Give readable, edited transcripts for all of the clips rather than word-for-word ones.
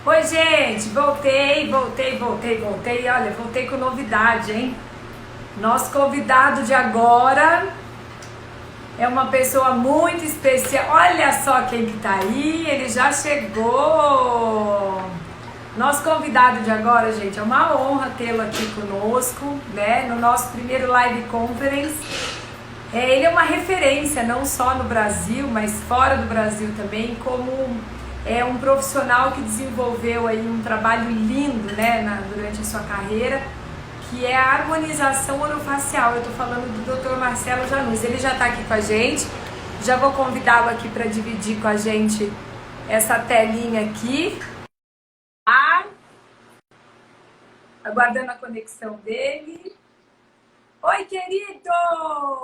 Oi, gente, voltei. Olha, voltei com novidade, hein? Nosso convidado de agora é uma pessoa muito especial. Olha só quem que tá aí, ele já chegou. Nosso convidado de agora, gente, é uma honra tê-lo aqui conosco, né? No nosso primeiro live conference. Ele é uma referência, não só no Brasil, mas fora do Brasil também, como um profissional que desenvolveu aí um trabalho lindo, né, durante a sua carreira, que é a harmonização orofacial. Eu estou falando do Dr. Marcelo Janus. Ele já está aqui com a gente. Já vou convidá-lo aqui para dividir com a gente essa telinha aqui. Aguardando a conexão dele. Oi, querido!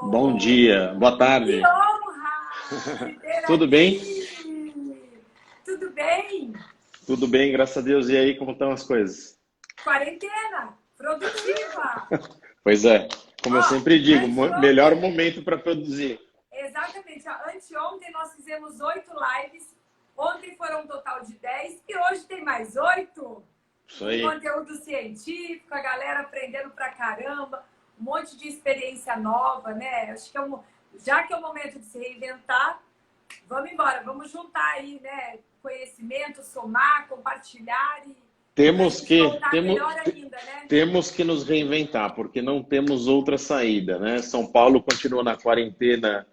Bom dia, boa tarde. Que honra! Tudo bem? Tudo bem? Tudo bem, graças a Deus. E aí, como estão as coisas? Quarentena, produtiva. Pois é, como eu sempre digo, melhor momento para produzir. Exatamente. Anteontem nós fizemos 8 lives, ontem foram um total de 10 e hoje tem mais 8. Isso aí. Conteúdo científico, a galera aprendendo pra caramba, um monte de experiência nova, né? Acho que já que é o momento de se reinventar, vamos embora, vamos juntar aí, né? Conhecimento, somar, compartilhar e temos que nos reinventar, porque não temos outra saída, né? São Paulo continua na quarentena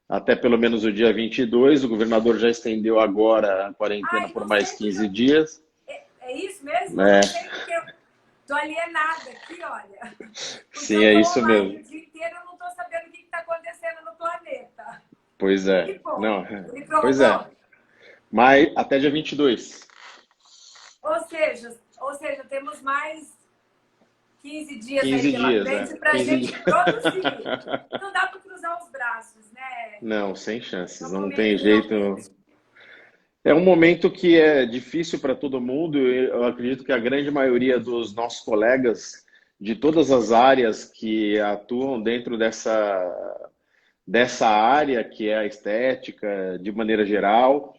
até pelo menos o dia 22, o governador já estendeu agora a quarentena por mais 15 dias. É isso mesmo? É. Eu não sei porque eu tô alienada aqui, olha. Sim, é isso mesmo. O dia inteiro eu não tô sabendo o que está acontecendo no planeta. Pois é. Que bom. Não, pois é. Mas até dia 22. Ou seja, temos mais 15 dias 15 aí pela dias, frente para a gente produzir. Não dá para cruzar os braços, né? Não, sem chances. Não tem jeito. É um momento que é difícil para todo mundo. Eu acredito que a grande maioria dos nossos colegas de todas as áreas que atuam dentro dessa área, que é a estética, de maneira geral,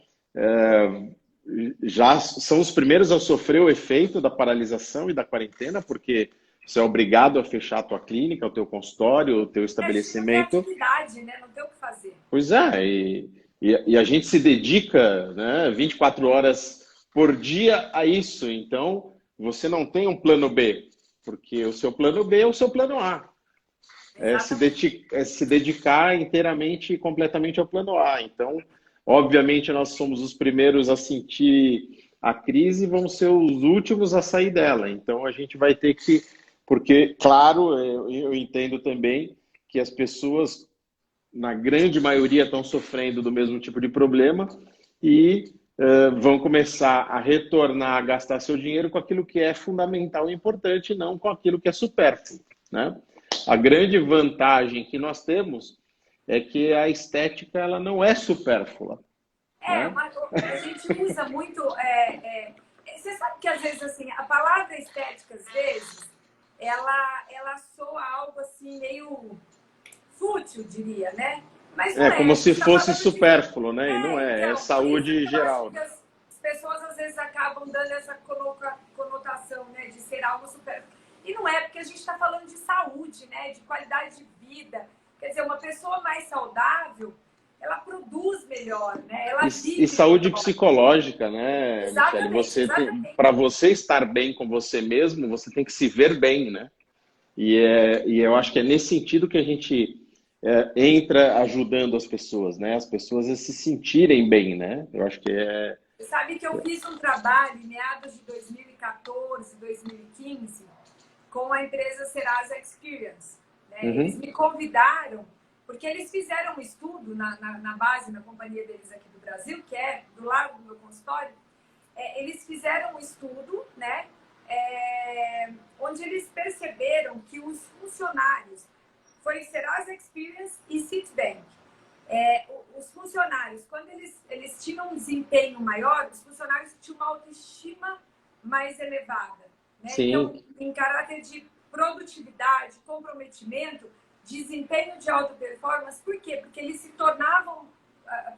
já são os primeiros a sofrer o efeito da paralisação e da quarentena, porque você é obrigado a fechar a tua clínica, o teu consultório, o teu estabelecimento. Não tem atividade, né? Não tem o que fazer. Pois é, e a gente se dedica, né, 24 horas por dia a isso. Então, você não tem um plano B, porque o seu plano B é o seu plano A. É se dedicar inteiramente e completamente ao plano A. Então, obviamente, nós somos os primeiros a sentir a crise e vamos ser os últimos a sair dela. Então, a gente vai ter que... Porque, claro, eu entendo também que as pessoas, na grande maioria, estão sofrendo do mesmo tipo de problema e vão começar a retornar a gastar seu dinheiro com aquilo que é fundamental e importante, não com aquilo que é supérfluo, né? A grande vantagem que nós temos é que a estética ela não é supérflua. Né? Mas a gente usa muito... você sabe que, às vezes, assim, a palavra estética, às vezes, ela soa algo, assim, meio fútil, diria, né? Mas não como se fosse supérfluo, né? E não é, então, é saúde geral. Né? As pessoas, às vezes, acabam dando essa conotação, né, de ser algo supérfluo. E não é, porque a gente está falando de saúde, né? De qualidade de vida. Quer dizer, uma pessoa mais saudável, ela produz melhor, né? Ela e saúde psicológica, né, Michele? Para você estar bem com você mesmo, você tem que se ver bem, né? E eu acho que é nesse sentido que a gente entra ajudando as pessoas, né? As pessoas a se sentirem bem, né? Eu acho que é... Você sabe que eu fiz um trabalho em meados de 2014, 2015, com a empresa Serasa Experience. Né? Uhum. Eles me convidaram, porque eles fizeram um estudo na base, na companhia deles aqui do Brasil, que é do lado do meu consultório. Eles fizeram um estudo, né? Onde eles perceberam que os funcionários, foi Serasa Experience e Citibank, os funcionários, quando eles tinham um desempenho maior, os funcionários tinham uma autoestima mais elevada. Né? Então, em caráter de produtividade, comprometimento, desempenho de alta performance. Por quê? Porque eles se tornavam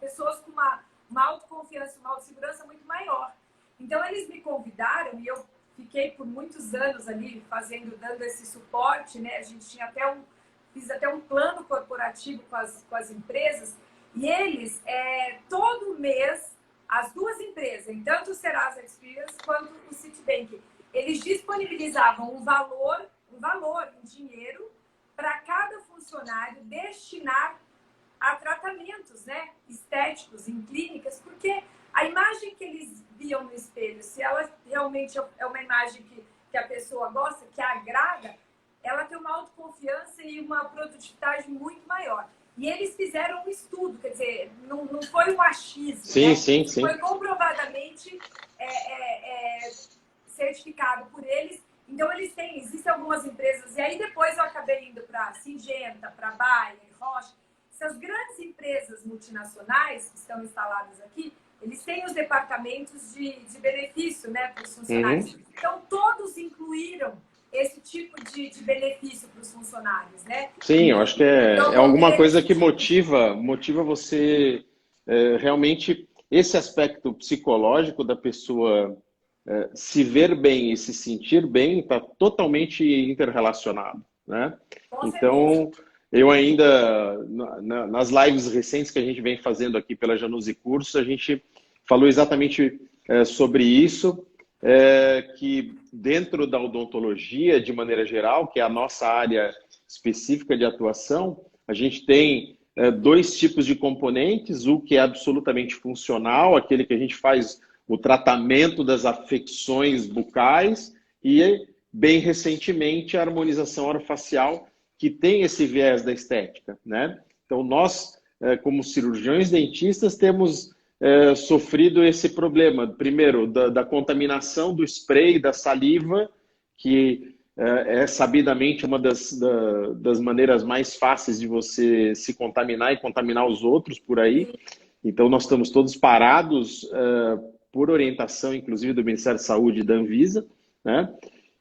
pessoas com uma autoconfiança, uma autossegurança muito maior. Então, eles me convidaram e eu fiquei por muitos anos ali dando esse suporte, né? A gente tinha fiz até um plano corporativo com as empresas e eles, todo mês, as duas empresas, tanto o Serasa Experience quanto o Citibank, eles disponibilizavam um valor em dinheiro para cada funcionário destinar a tratamentos, né, estéticos em clínicas, porque a imagem que eles viam no espelho, se ela realmente é uma imagem que a pessoa gosta, que agrada, ela tem uma autoconfiança e uma produtividade muito maior. E eles fizeram um estudo, quer dizer, não foi um achismo, Sim, né? sim, sim. Foi comprovadamente certificado por eles. Então, existem algumas empresas, e aí depois eu acabei indo para Syngenta, para Bayer, Roche, essas grandes empresas multinacionais que estão instaladas aqui, eles têm os departamentos de benefício, né, para os funcionários. Uhum. Então, todos incluíram esse tipo de benefício para os funcionários, né? Sim, eu acho que é alguma coisa que motiva você realmente esse aspecto psicológico da pessoa se ver bem e se sentir bem está totalmente interrelacionado, né? Então, eu ainda, nas lives recentes que a gente vem fazendo aqui pela Januse Cursos, a gente falou exatamente sobre isso, que dentro da odontologia, de maneira geral, que é a nossa área específica de atuação, a gente tem dois tipos de componentes, o que é absolutamente funcional, aquele que a gente faz o tratamento das afecções bucais e, bem recentemente, a harmonização orofacial, que tem esse viés da estética, né? Então, nós, como cirurgiões dentistas, temos sofrido esse problema, primeiro, da contaminação do spray, da saliva, que é sabidamente uma das maneiras mais fáceis de você se contaminar e contaminar os outros por aí. Então, nós estamos todos parados por orientação, inclusive, do Ministério da Saúde e da Anvisa, né?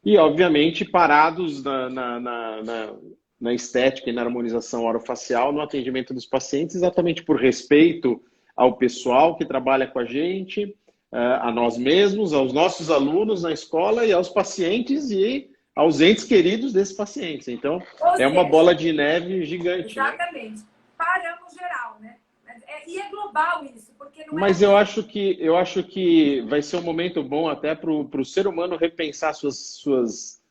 E, obviamente, parados na estética e na harmonização orofacial no atendimento dos pacientes, exatamente por respeito ao pessoal que trabalha com a gente, a nós mesmos, aos nossos alunos na escola e aos pacientes e aos entes queridos desses pacientes. Então, uma bola de neve gigante. Exatamente. Né? Paramos geral, né? E é global isso, porque não Mas eu acho que vai ser um momento bom até para o ser humano repensar suas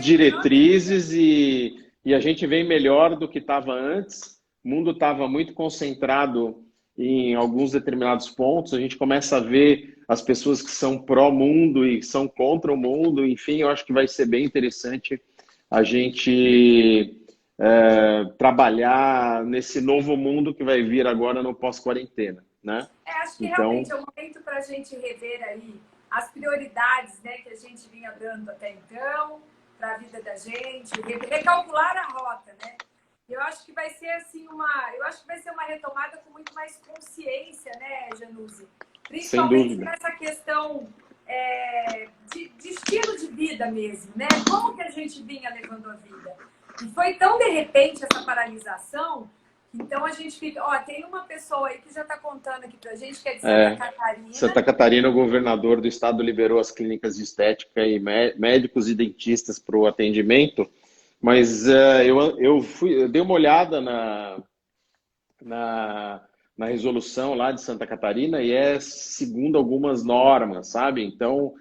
diretrizes e a gente vem melhor do que estava antes. O mundo estava muito concentrado em alguns determinados pontos. A gente começa a ver as pessoas que são pró-mundo e são contra o mundo. Enfim, eu acho que vai ser bem interessante a gente trabalhar nesse novo mundo que vai vir agora no pós-quarentena, né? Acho que realmente é um momento para a gente rever aí as prioridades, né, que a gente vinha dando até então para a vida da gente, recalcular a rota, né? Eu acho que vai ser assim uma retomada com muito mais consciência, né, Januse? Principalmente nessa questão de estilo de vida mesmo, né? Como que a gente vinha levando a vida? E foi tão de repente essa paralisação, então a gente fica... tem uma pessoa aí que já está contando aqui pra gente, que é de Santa Catarina. Santa Catarina, o governador do estado liberou as clínicas de estética e médicos e dentistas para o atendimento, mas eu dei uma olhada na resolução lá de Santa Catarina e é segundo algumas normas, sabe? Então,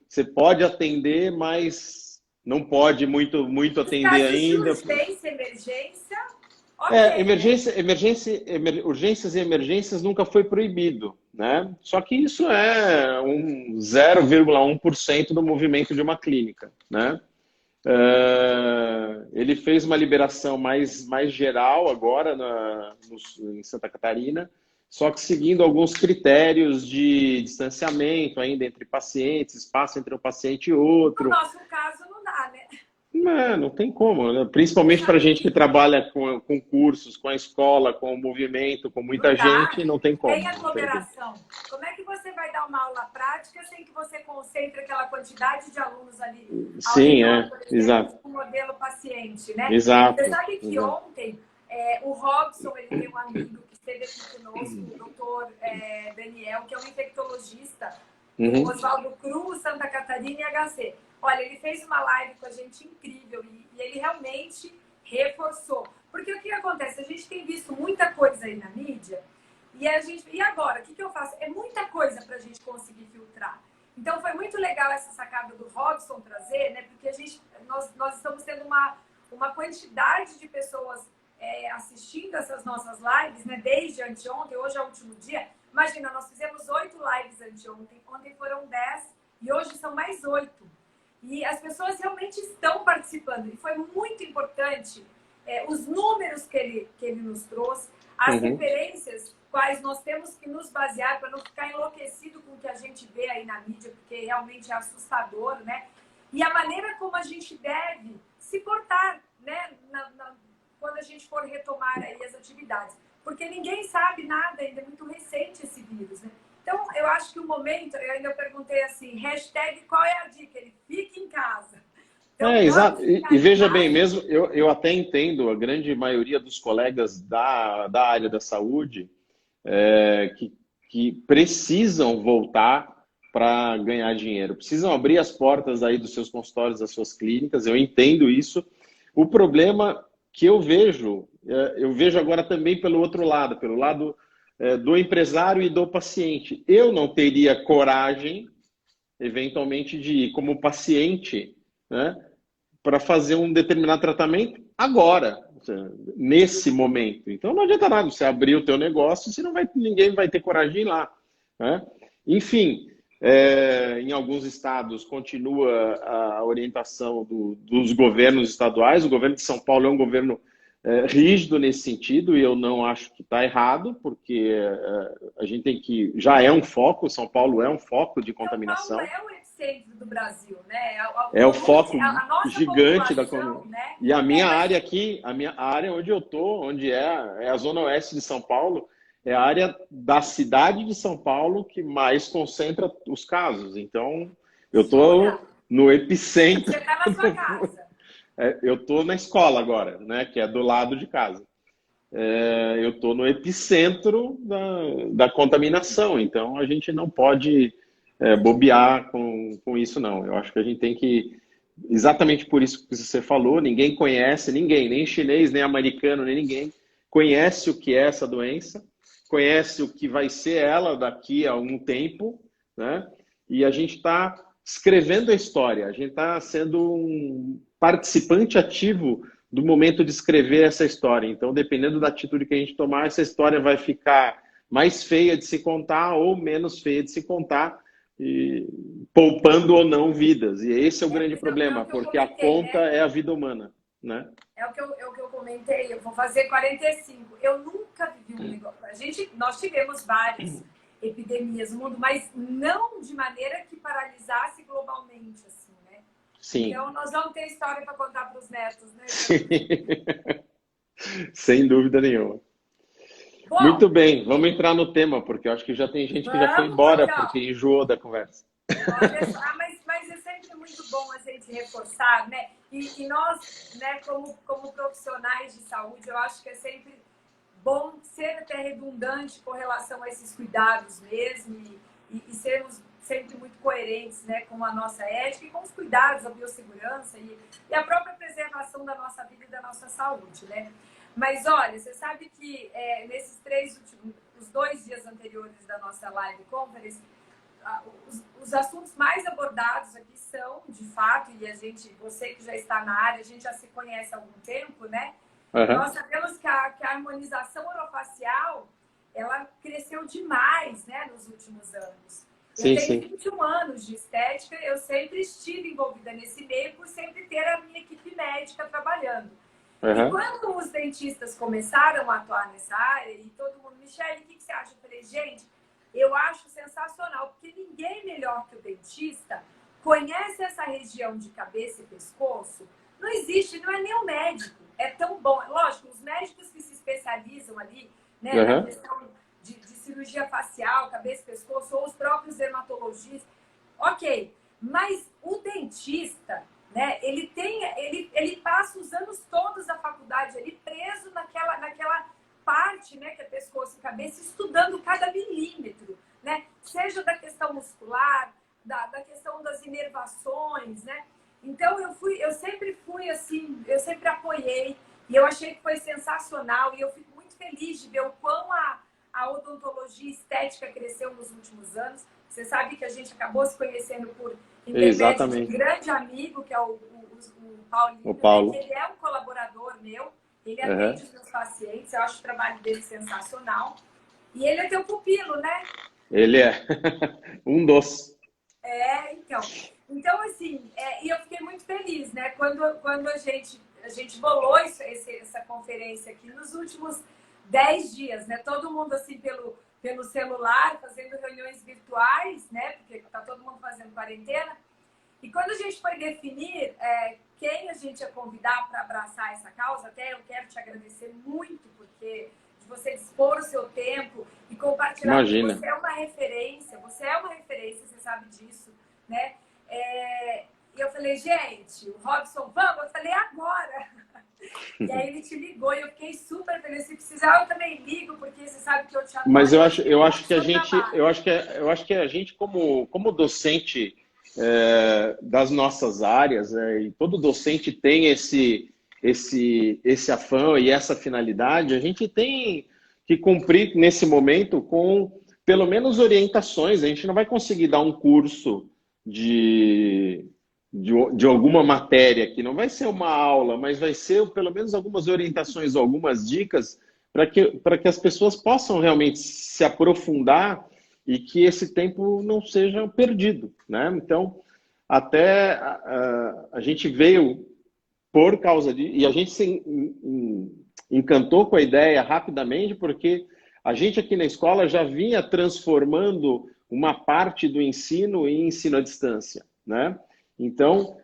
você pode atender, mas não pode muito atender ainda. Urgência, emergência. Urgências e emergências nunca foi proibido, né? Só que isso é 0,1% do movimento de uma clínica, né? Ele fez uma liberação mais geral agora em Santa Catarina, só que seguindo alguns critérios de distanciamento ainda entre pacientes, espaço entre um paciente e outro. No nosso caso não dá, né? Não tem como, né? Principalmente para a gente que trabalha com cursos, com a escola, com o movimento, com muita gente, não tem como. Tem aglomeração. Como é que você vai dar uma aula prática sem que você concentre aquela quantidade de alunos ali? Sim, exato. O modelo paciente, né? Exato. Você sabe que ontem o Robson, ele tem um amigo que esteve aqui conosco, o doutor Daniel, que é um infectologista, Uhum. Oswaldo Cruz, Santa Catarina e HC. Olha, ele fez uma live com a gente incrível e ele realmente reforçou. Porque o que acontece? A gente tem visto muita coisa aí na mídia e agora, o que eu faço? É muita coisa para a gente conseguir filtrar. Então, foi muito legal essa sacada do Robson trazer, né? Porque nós estamos tendo uma quantidade de pessoas assistindo essas nossas lives, né? Desde anteontem, hoje é o último dia. Imagina, nós fizemos 8 lives anteontem, ontem foram 10 e hoje são mais 8. E as pessoas realmente estão participando. E foi muito importante os números que ele nos trouxe, as referências quais nós temos que nos basear para não ficar enlouquecido com o que a gente vê aí na mídia, porque realmente é assustador, né? E a maneira como a gente deve se portar, né? Quando a gente for retomar aí as atividades. Porque ninguém sabe nada, ainda é muito recente esse vírus, né? Então, eu acho que o momento, eu ainda perguntei assim, hashtag qual é a dica? Ele fica em casa. Então, Exato. E em veja casa. bem, mesmo eu até entendo a grande maioria dos colegas da área da saúde que precisam voltar para ganhar dinheiro, precisam abrir as portas aí dos seus consultórios, das suas clínicas, eu entendo isso. O problema que eu vejo agora também pelo outro lado, pelo lado do empresário e do paciente. Eu não teria coragem, eventualmente, de ir como paciente, né, para fazer um determinado tratamento agora, nesse momento. Então não adianta nada você abrir o teu negócio se ninguém vai ter coragem de ir lá, né? Enfim, em alguns estados continua a orientação dos governos estaduais. O governo de São Paulo é um governo rígido nesse sentido e eu não acho que está errado, porque a gente tem que... Já é um foco, São Paulo é um foco de contaminação. São Paulo é o epicentro do Brasil, né? É o foco a nossa gigante da população, né? E a minha área aqui, a minha área onde eu tô, onde é a zona oeste de São Paulo, é a área da cidade de São Paulo que mais concentra os casos. Então, eu tô no epicentro. Você está na sua casa. Eu tô na escola agora, né? Que é do lado de casa. Eu tô no epicentro da contaminação. Então, a gente não pode bobear com isso, não. Eu acho que a gente tem que... Exatamente por isso que você falou, ninguém conhece, nem chinês, nem americano, nem ninguém conhece o que é essa doença, conhece o que vai ser ela daqui a um tempo, né? E a gente está escrevendo a história, a gente está sendo um participante ativo do momento de escrever essa história. Então, dependendo da atitude que a gente tomar, essa história vai ficar mais feia de se contar ou menos feia de se contar, e poupando ou não vidas. E esse é o grande problema, porque a conta é a vida humana, né? É o que eu comentei, eu vou fazer 45. Eu nunca vivi um negócio. Nós tivemos várias epidemias no mundo, mas não de maneira que paralisasse globalmente, assim, né? Sim. Então, nós vamos ter história para contar para os netos, né? Sem dúvida nenhuma. Bom, muito bem, vamos entrar no tema, porque eu acho que já tem gente que já foi embora porque enjoou da conversa. Olha só, mas é sempre muito bom a gente reforçar, né? E nós, né, como profissionais de saúde, eu acho que é sempre bom ser até redundante com relação a esses cuidados mesmo e sermos sempre muito coerentes, né, com a nossa ética e com os cuidados, a biossegurança e a própria preservação da nossa vida e da nossa saúde, né? Mas olha, você sabe que nesses os 2 dias anteriores da nossa live conference, os assuntos mais abordados aqui são, de fato, e você que já está na área, a gente já se conhece há algum tempo, né? Nós sabemos que a harmonização orofacial, ela cresceu demais, né, nos últimos anos. Eu tenho 21 anos de estética, eu sempre estive envolvida nesse meio por sempre ter a minha equipe médica trabalhando. E quando os dentistas começaram a atuar nessa área, e todo mundo, Michele, o que você acha? Eu falei, gente, eu acho sensacional, porque ninguém melhor que o dentista conhece essa região de cabeça e pescoço. Não existe, não é nem o médico. É tão bom. Lógico, os médicos que se especializam ali, né, na questão de cirurgia facial, cabeça e pescoço, ou os próprios dermatologistas, ok. Mas o dentista, né, ele passa os anos todos da faculdade ali preso naquela parte, né, que é pescoço e cabeça, estudando cada milímetro, né? Seja da questão muscular, da questão das inervações, né? Então eu sempre fui assim, eu sempre apoiei e eu achei que foi sensacional e eu fico muito feliz de ver o quão a odontologia estética cresceu nos últimos anos. Você sabe que a gente acabou se conhecendo por intermédio de um Exatamente. grande amigo, que é o Paulinho, O né? Que Paulo. ele é um colaborador meu, ele Uhum. atende os meus pacientes, eu acho o trabalho dele sensacional. E ele é teu pupilo, né? Ele é um dos. Então. Então, assim, e eu fiquei muito feliz, né? Quando a gente bolou essa conferência aqui nos últimos 10 dias, né? Todo mundo, assim, pelo celular, fazendo reuniões virtuais, né? Porque tá todo mundo fazendo quarentena. E quando a gente foi definir quem a gente ia convidar para abraçar essa causa, até eu quero te agradecer muito, porque de você dispor o seu tempo e compartilhar, porque Imagina. você é uma referência, você sabe disso, né? E eu falei, gente, o Robson, vamos? Eu falei, agora! E aí ele te ligou e eu fiquei super feliz. Se precisar, eu também ligo, porque você sabe que eu te adoro. Mas Eu eu admiro muito acho o que a seu gente, trabalho. eu acho que a gente como docente das nossas áreas, e todo docente tem esse afã e essa finalidade, a gente tem que cumprir nesse momento com pelo menos orientações. A gente não vai conseguir dar um curso de alguma matéria que não vai ser uma aula, mas vai ser pelo menos algumas orientações, algumas dicas para que as pessoas possam realmente se aprofundar e que esse tempo não seja perdido, né? Então, até a gente veio por causa de... E a gente se encantou com a ideia rapidamente, porque a gente aqui na escola já vinha transformando uma parte do ensino em ensino à distância, né? Então,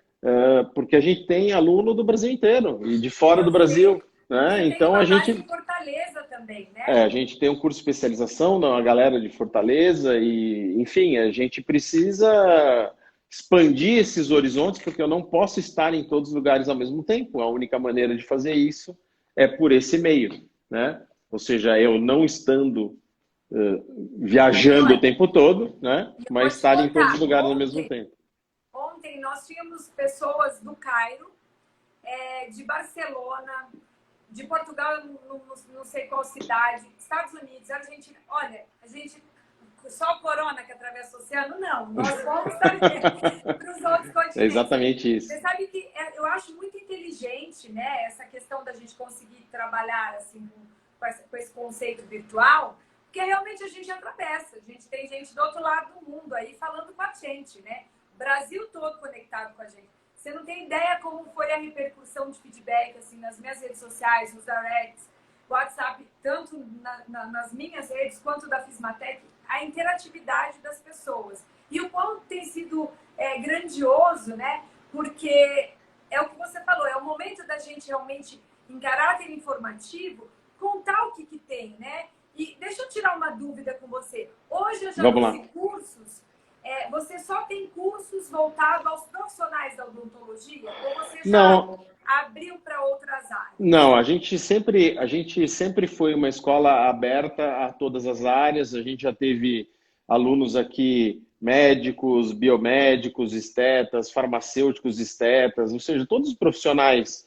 porque a gente tem aluno do Brasil inteiro e de fora do Eu sei. Brasil, E né? você tem Então, uma base em Fortaleza também, né? a gente tem um curso de especialização na galera de Fortaleza e, enfim, a gente precisa expandir esses horizontes porque eu não posso estar em todos os lugares ao mesmo tempo. A única maneira de fazer isso é por esse meio, né? Ou seja, eu não estando E viajando o olha, tempo todo, né? eu vou Mas te estar em todos os contar, lugares ao mesmo tempo. ontem nós tínhamos pessoas do Cairo, de Barcelona, de Portugal, eu não sei qual cidade, Estados Unidos, Argentina. Olha, a gente, só o corona que atravessa o oceano, não. Nós fomos também para os outros É continentes. exatamente isso. Você sabe que eu acho muito inteligente, né, essa questão da gente conseguir trabalhar assim, com esse conceito virtual, porque realmente a gente atravessa. A gente tem gente do outro lado do mundo aí falando com a gente, né? Brasil todo conectado com a gente. Você não tem ideia como foi a repercussão de feedback assim, nas minhas redes sociais, nos directs, WhatsApp, tanto nas minhas redes quanto da Fismatec, a interatividade das pessoas. E o quanto tem sido grandioso, né? Porque é o que você falou, é o momento da gente realmente, em caráter informativo, contar o que tem, né? E deixa eu tirar uma dúvida com você. Hoje eu já Vamos lá. fiz cursos. Você só tem cursos voltados aos profissionais da odontologia? Ou você já Não, abriu para outras áreas? não, a gente sempre foi uma escola aberta a todas as áreas. A gente já teve alunos aqui, médicos, biomédicos, estetas, farmacêuticos estetas, ou seja, todos os profissionais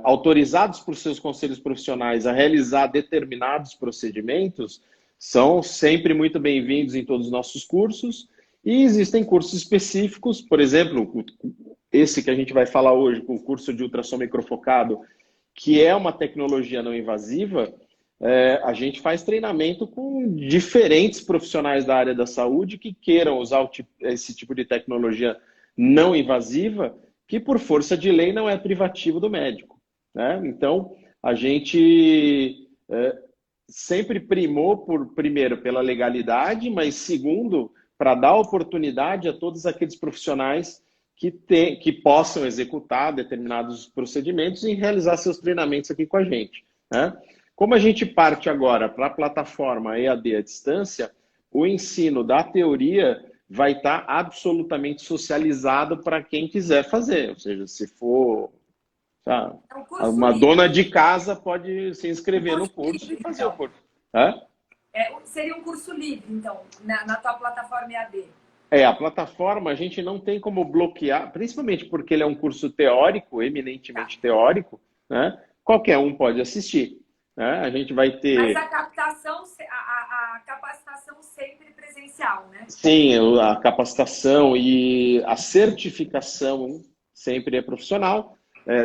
autorizados por seus conselhos profissionais a realizar determinados procedimentos são sempre muito bem-vindos em todos os nossos cursos. E existem cursos específicos, por exemplo, esse que a gente vai falar hoje, com o curso de ultrassom microfocado, que é uma tecnologia não invasiva, a gente faz treinamento com diferentes profissionais da área da saúde que queiram usar esse tipo de tecnologia não invasiva, que por força de lei não é privativo do médico, né? Então, a gente sempre primou, primeiro, pela legalidade, mas segundo, para dar oportunidade a todos aqueles profissionais que possam executar determinados procedimentos e realizar seus treinamentos aqui com a gente, né? Como a gente parte agora para a plataforma EAD à distância, o ensino da teoria vai estar absolutamente socializado para quem quiser fazer. Ou seja, se for Tá? É um curso Uma livre. dona de casa pode se inscrever no curso Livre, e fazer o então. curso. Hã? Seria um curso livre, então, na tua plataforma EAD. A plataforma a gente não tem como bloquear, principalmente porque ele é um curso teórico, Tá. eminentemente teórico, né? Qualquer um pode assistir, né? A gente vai Mas a ter, captação, a capacitação sempre presencial, né? sim, a capacitação e a certificação sempre é profissional,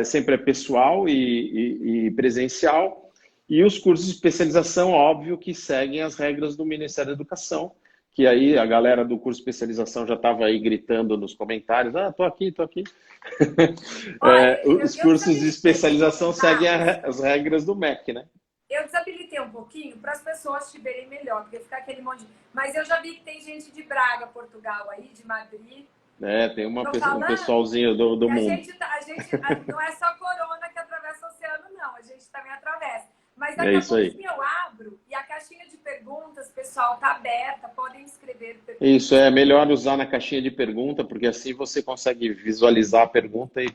sempre é pessoal e presencial. E os cursos de especialização, óbvio, que seguem as regras do Ministério da Educação, que aí a galera do curso de especialização já estava aí gritando nos comentários, tô aqui, tô aqui. Olha, Os eu cursos de desabilitei especialização seguem vagas. as regras do MEC, né? Eu desabilitei um pouquinho para as pessoas te verem melhor, porque ficar aquele monte de... Mas eu já vi que tem gente de Braga, Portugal aí, de Madrid. Tem Tô um falando pessoalzinho do que a mundo. gente, não é só corona que atravessa o oceano, não. A gente também atravessa. Mas É daqui a isso aí. pouquinho eu abro e a caixinha de perguntas, pessoal, tá aberta. Podem escrever Isso perguntas. é melhor usar na caixinha de pergunta, porque assim você consegue visualizar a pergunta e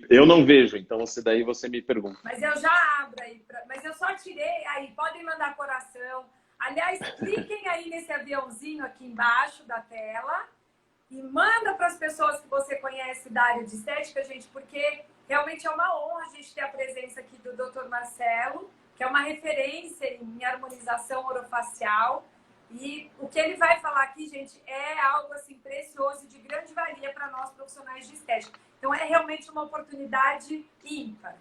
eu não vejo, então daí você me pergunta. Mas eu já abro aí. Mas eu só tirei aí. Podem mandar coração. Aliás, cliquem aí nesse aviãozinho aqui embaixo da tela e manda para as pessoas que você conhece da área de estética, gente, porque realmente é uma honra a gente ter a presença aqui do Dr. Marcelo, que é uma referência em harmonização orofacial. E o que ele vai falar aqui, gente, é algo assim precioso e de grande valia para nós profissionais de estética. Então é realmente uma oportunidade ímpar.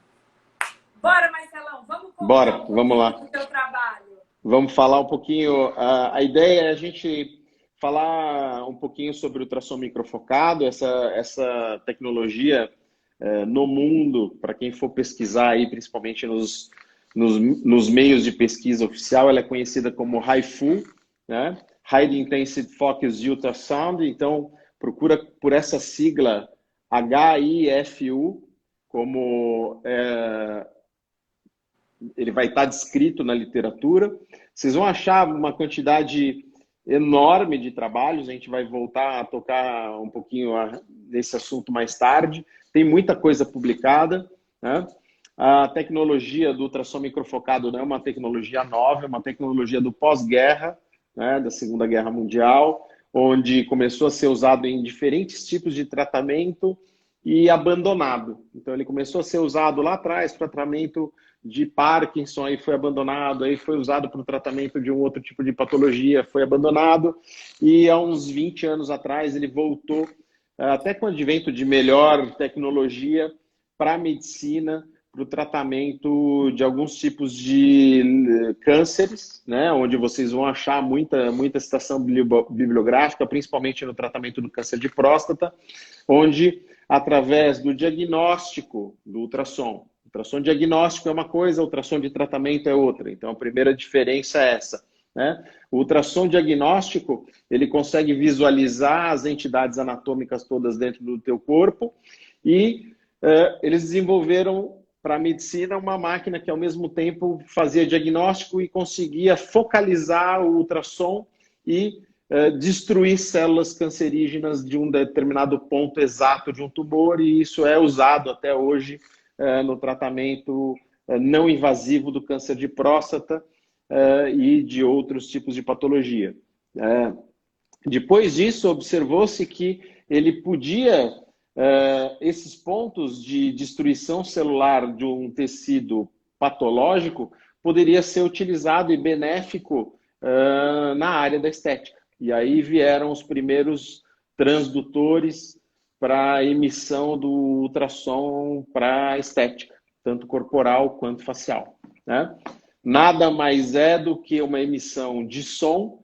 Bora, Marcelão, vamos contar Bora, um vamos pouquinho lá. do teu trabalho. Vamos falar um pouquinho. A ideia é a gente falar um pouquinho sobre ultrassom microfocado, essa tecnologia no mundo, para quem for pesquisar aí, principalmente nos meios de pesquisa oficial, ela é conhecida como HIFU, né? High Intensity Focused Ultrasound. Então, procura por essa sigla HIFU, como ele vai estar descrito na literatura. Vocês vão achar uma quantidade enorme de trabalhos, a gente vai voltar a tocar um pouquinho nesse assunto mais tarde. Tem muita coisa publicada, né? A tecnologia do ultrassom microfocado não é uma tecnologia nova, é uma tecnologia do pós-guerra, né, da Segunda Guerra Mundial, onde começou a ser usado em diferentes tipos de tratamento e abandonado. Então, ele começou a ser usado lá atrás para tratamento de Parkinson, aí foi abandonado, aí foi usado para o tratamento de um outro tipo de patologia, foi abandonado, e há uns 20 anos atrás ele voltou, até com o advento de melhor tecnologia, para a medicina, para o tratamento de alguns tipos de cânceres, né, onde vocês vão achar muita citação bibliográfica, principalmente no tratamento do câncer de próstata, onde, através do diagnóstico do ultrassom, ultrassom diagnóstico é uma coisa, ultrassom de tratamento é outra. Então, a primeira diferença é essa, né? O ultrassom diagnóstico, ele consegue visualizar as entidades anatômicas todas dentro do teu corpo e eles desenvolveram para a medicina uma máquina que, ao mesmo tempo, fazia diagnóstico e conseguia focalizar o ultrassom e destruir células cancerígenas de um determinado ponto exato de um tumor, e isso é usado até hoje no tratamento não invasivo do câncer de próstata e de outros tipos de patologia. Depois disso, observou-se que ele podia, esses pontos de destruição celular de um tecido patológico, poderia ser utilizado e benéfico na área da estética. E aí vieram os primeiros transdutores para a emissão do ultrassom para a estética, tanto corporal quanto facial, né? Nada mais é do que uma emissão de som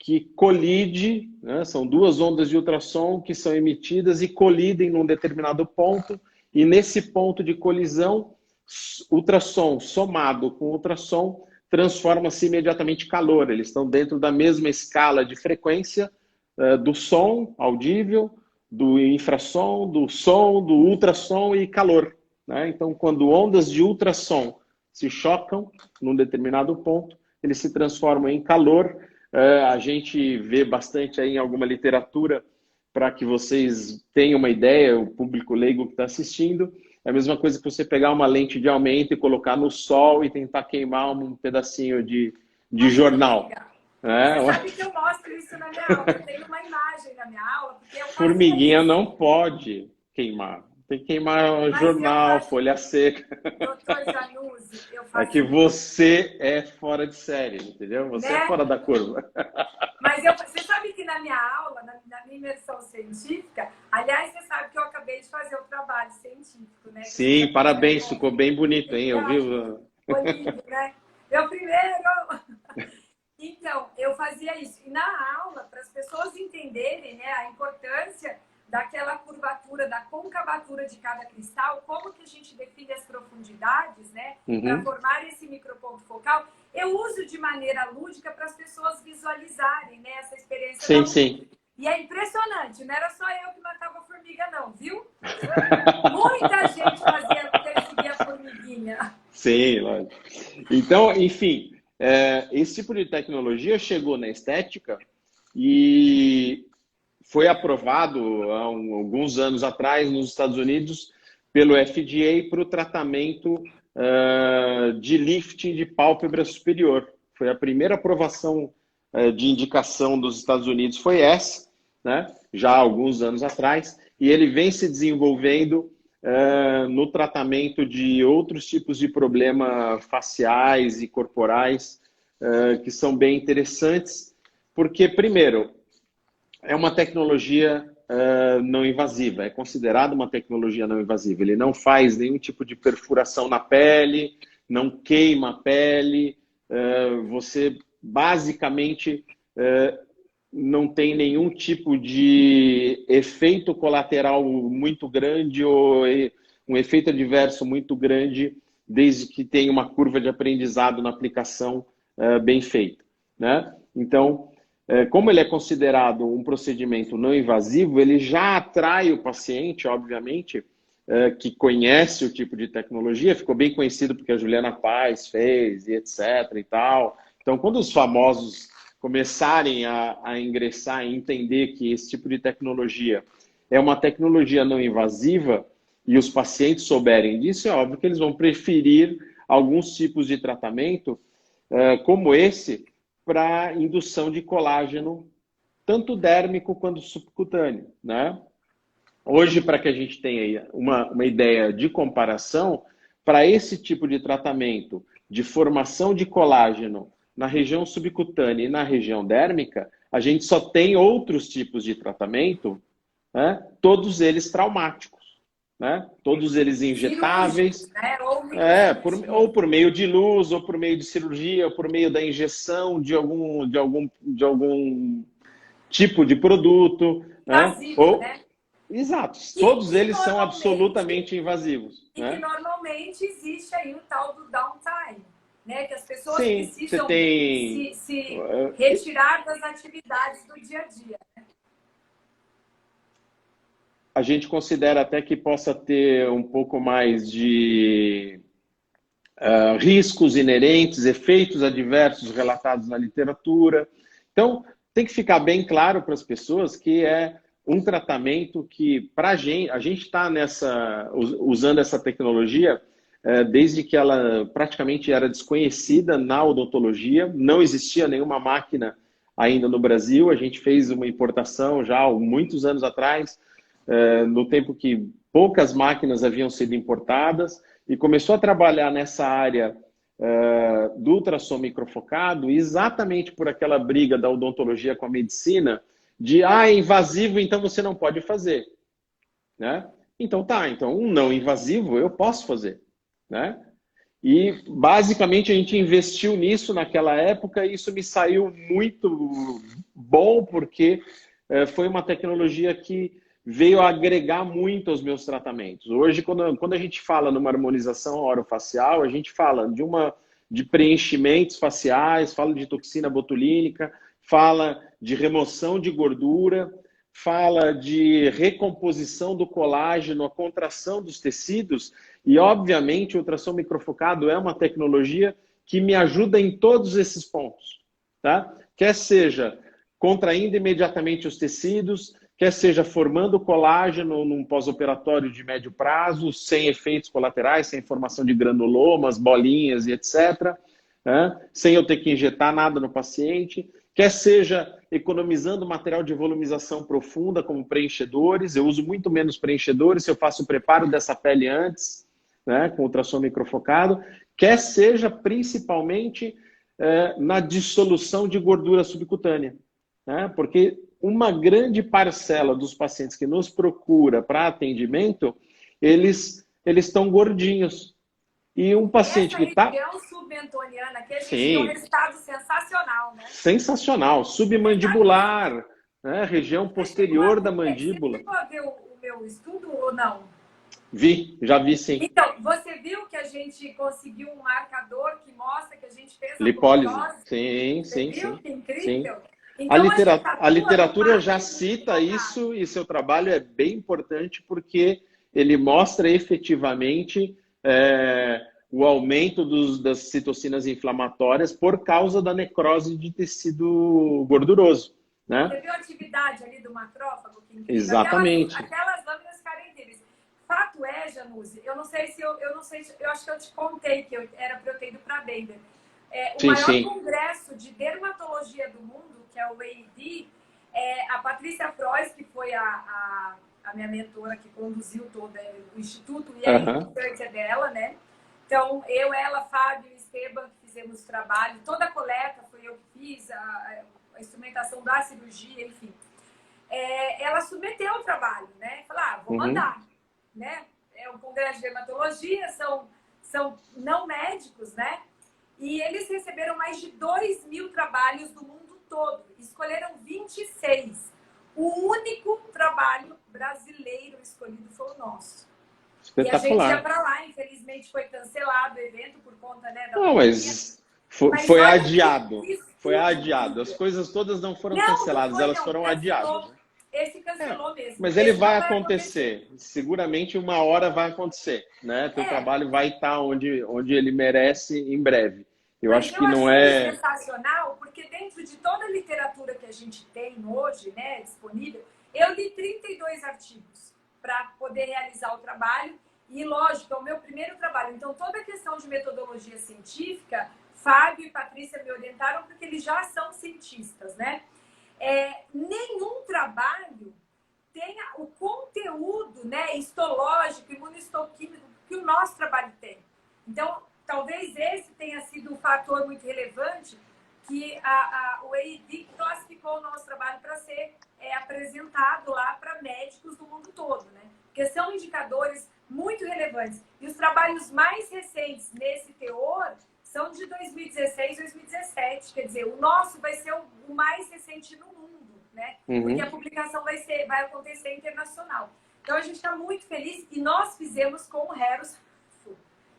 que colide, né? São duas ondas de ultrassom que são emitidas e colidem num determinado ponto, e nesse ponto de colisão, ultrassom somado com ultrassom transforma-se imediatamente em calor. Eles estão dentro da mesma escala de frequência do som audível, do infrassom, do som, do ultrassom e calor, né? Então, quando ondas de ultrassom se chocam num determinado ponto, eles se transformam em calor. A gente vê bastante aí em alguma literatura, para que vocês tenham uma ideia, o público leigo que está assistindo, É a mesma coisa que você pegar uma lente de aumento e colocar no sol e tentar queimar um pedacinho de jornal. Você sabe que eu mostro isso na minha aula. Eu tenho uma imagem na minha aula, porque eu fazia Formiguinha isso. não pode queimar. Tem que queimar jornal, folha seca. Doutor Januzzi, eu É fazia que você é fora de série, entendeu? Você é fora da curva. Mas você sabe que na minha aula, na minha imersão científica, aliás, você sabe que eu acabei de fazer um trabalho científico, né? Sim, parabéns, ficou bem bonito, hein? Eu vi. Ficou lindo, né? Meu primeiro! Então, eu fazia isso. E na aula, para as pessoas entenderem, né, a importância daquela curvatura, da concavatura de cada cristal, como que a gente define as profundidades, né, para formar esse microponto focal, eu uso de maneira lúdica para as pessoas visualizarem, né, essa experiência. Sim, sim. E é impressionante, não era só eu que matava a formiga, não, viu? Muita gente perseguia a formiguinha. Sim, lógico. Então, enfim, esse tipo de tecnologia chegou na estética e foi aprovado há alguns anos atrás nos Estados Unidos pelo FDA para o tratamento de lifting de pálpebra superior. Foi a primeira aprovação de indicação dos Estados Unidos, foi essa, né? Já há alguns anos atrás, e ele vem se desenvolvendo no tratamento de outros tipos de problemas faciais e corporais que são bem interessantes, porque, primeiro, é uma tecnologia não invasiva, é considerada uma tecnologia não invasiva. Ele não faz nenhum tipo de perfuração na pele, não queima a pele, você basicamente não tem nenhum tipo de efeito colateral muito grande ou um efeito adverso muito grande, desde que tenha uma curva de aprendizado na aplicação bem feita, né? Então, como ele é considerado um procedimento não invasivo, ele já atrai o paciente, obviamente, que conhece o tipo de tecnologia, ficou bem conhecido porque a Juliana Paz fez e etc e tal. Então, quando os famosos começarem a ingressar e entender que esse tipo de tecnologia é uma tecnologia não invasiva e os pacientes souberem disso, é óbvio que eles vão preferir alguns tipos de tratamento como esse para indução de colágeno, tanto dérmico quanto subcutâneo, né? Hoje, para que a gente tenha uma ideia de comparação, para esse tipo de tratamento de formação de colágeno na região subcutânea e na região dérmica, a gente só tem outros tipos de tratamento, né? Todos eles traumáticos, né? Todos eles injetáveis, né? ou por meio de luz, ou por meio de cirurgia, ou por meio da injeção de algum tipo de produto, invasivo, né? Exato, todos eles são absolutamente invasivos. E que normalmente existe aí o tal do downtime, né? Que as pessoas Sim, precisam se retirar das atividades do dia a dia. A gente considera até que possa ter um pouco mais de riscos inerentes, efeitos adversos relatados na literatura. Então, tem que ficar bem claro para as pessoas que é um tratamento que, para a gente está usando essa tecnologia desde que ela praticamente era desconhecida na odontologia, não existia nenhuma máquina ainda no Brasil, a gente fez uma importação já há muitos anos atrás, no tempo que poucas máquinas haviam sido importadas, e começou a trabalhar nessa área do ultrassom microfocado exatamente por aquela briga da odontologia com a medicina de, é invasivo, então você não pode fazer, né? Então então um não invasivo eu posso fazer, né? E basicamente a gente investiu nisso naquela época e isso me saiu muito bom porque foi uma tecnologia que veio a agregar muito aos meus tratamentos. Hoje, quando a gente fala numa harmonização orofacial, a gente fala de preenchimentos faciais, fala de toxina botulínica, fala de remoção de gordura, fala de recomposição do colágeno, a contração dos tecidos, e obviamente o ultrassom microfocado é uma tecnologia que me ajuda em todos esses pontos, tá? Quer seja contraindo imediatamente os tecidos, quer seja formando colágeno num pós-operatório de médio prazo, sem efeitos colaterais, sem formação de granulomas, bolinhas e etc., né? Sem eu ter que injetar nada no paciente, quer seja economizando material de volumização profunda, como preenchedores. Eu uso muito menos preenchedores se eu faço o preparo dessa pele antes, né, com ultrassom microfocado, quer seja principalmente na dissolução de gordura subcutânea, né? Porque uma grande parcela dos pacientes que nos procura para atendimento, eles estão gordinhos. E um paciente Essa que está... região submentoniana aqui, a gente tem um Sim, resultado sensacional, né? sensacional. Submandibular, né? Região posterior da Você mandíbula. chegou a ver o meu estudo ou não? Vi, já vi sim. Então, você viu que a gente conseguiu um marcador que mostra que a gente fez a Lipólise. glucose? Sim, Você sim, viu sim. que incrível? Sim. Então, a gente A atua no literatura já mapa cita individual. isso e seu trabalho é bem importante porque ele mostra efetivamente o aumento das citocinas inflamatórias por causa da necrose de tecido gorduroso, né? Você viu a atividade ali do macrófago? Que incrível? Exatamente. Aquelas lâminas ficaram incríveis. Fato é, Januse, eu não sei se eu não sei, eu acho que eu te contei que era para eu ter ido para Bender. O Sim, maior sim. congresso de dermatologia do mundo, que é o EID, a Patrícia Frois, que foi a minha mentora que conduziu todo o instituto, e a research é dela, né? Então, eu, ela, Fábio e Esteban que fizemos o trabalho, toda a coleta foi eu que fiz, a instrumentação da cirurgia, enfim. Ela submeteu o trabalho, né? Falou, vou mandar, né? É um congresso de dermatologia, são não médicos, né? E eles receberam mais de 2.000 trabalhos do mundo todo. Escolheram 26. O único trabalho brasileiro escolhido foi o nosso. E a gente ia para lá, infelizmente foi cancelado o evento por conta, né, da Não, mas foi adiado. Foi adiado. As coisas todas não foram canceladas, elas foram adiadas. Né? Esse cancelou mesmo. Mas ele vai acontecer. Seguramente uma hora vai acontecer, né? Teu trabalho vai estar onde ele merece em breve. Eu acho que não é sensacional, porque dentro de toda a literatura que a gente tem hoje, né, disponível, eu li 32 artigos para poder realizar o trabalho. E, lógico, é o meu primeiro trabalho. Então, toda a questão de metodologia científica, Fábio e Patrícia me orientaram porque eles já são cientistas, né? Nenhum trabalho tenha o conteúdo, né, histológico, imunistoquímico que o nosso trabalho tem. Então, talvez esse tenha sido um fator muito relevante que o EID classificou o nosso trabalho para ser apresentado lá para médicos do mundo todo, né? Porque são indicadores muito relevantes. E os trabalhos mais recentes nesse teor são de 2016 e 2017. Quer dizer, o nosso vai ser o mais recente no mundo, né? Porque a publicação vai acontecer internacional. Então, a gente está muito feliz e nós fizemos com o Heros,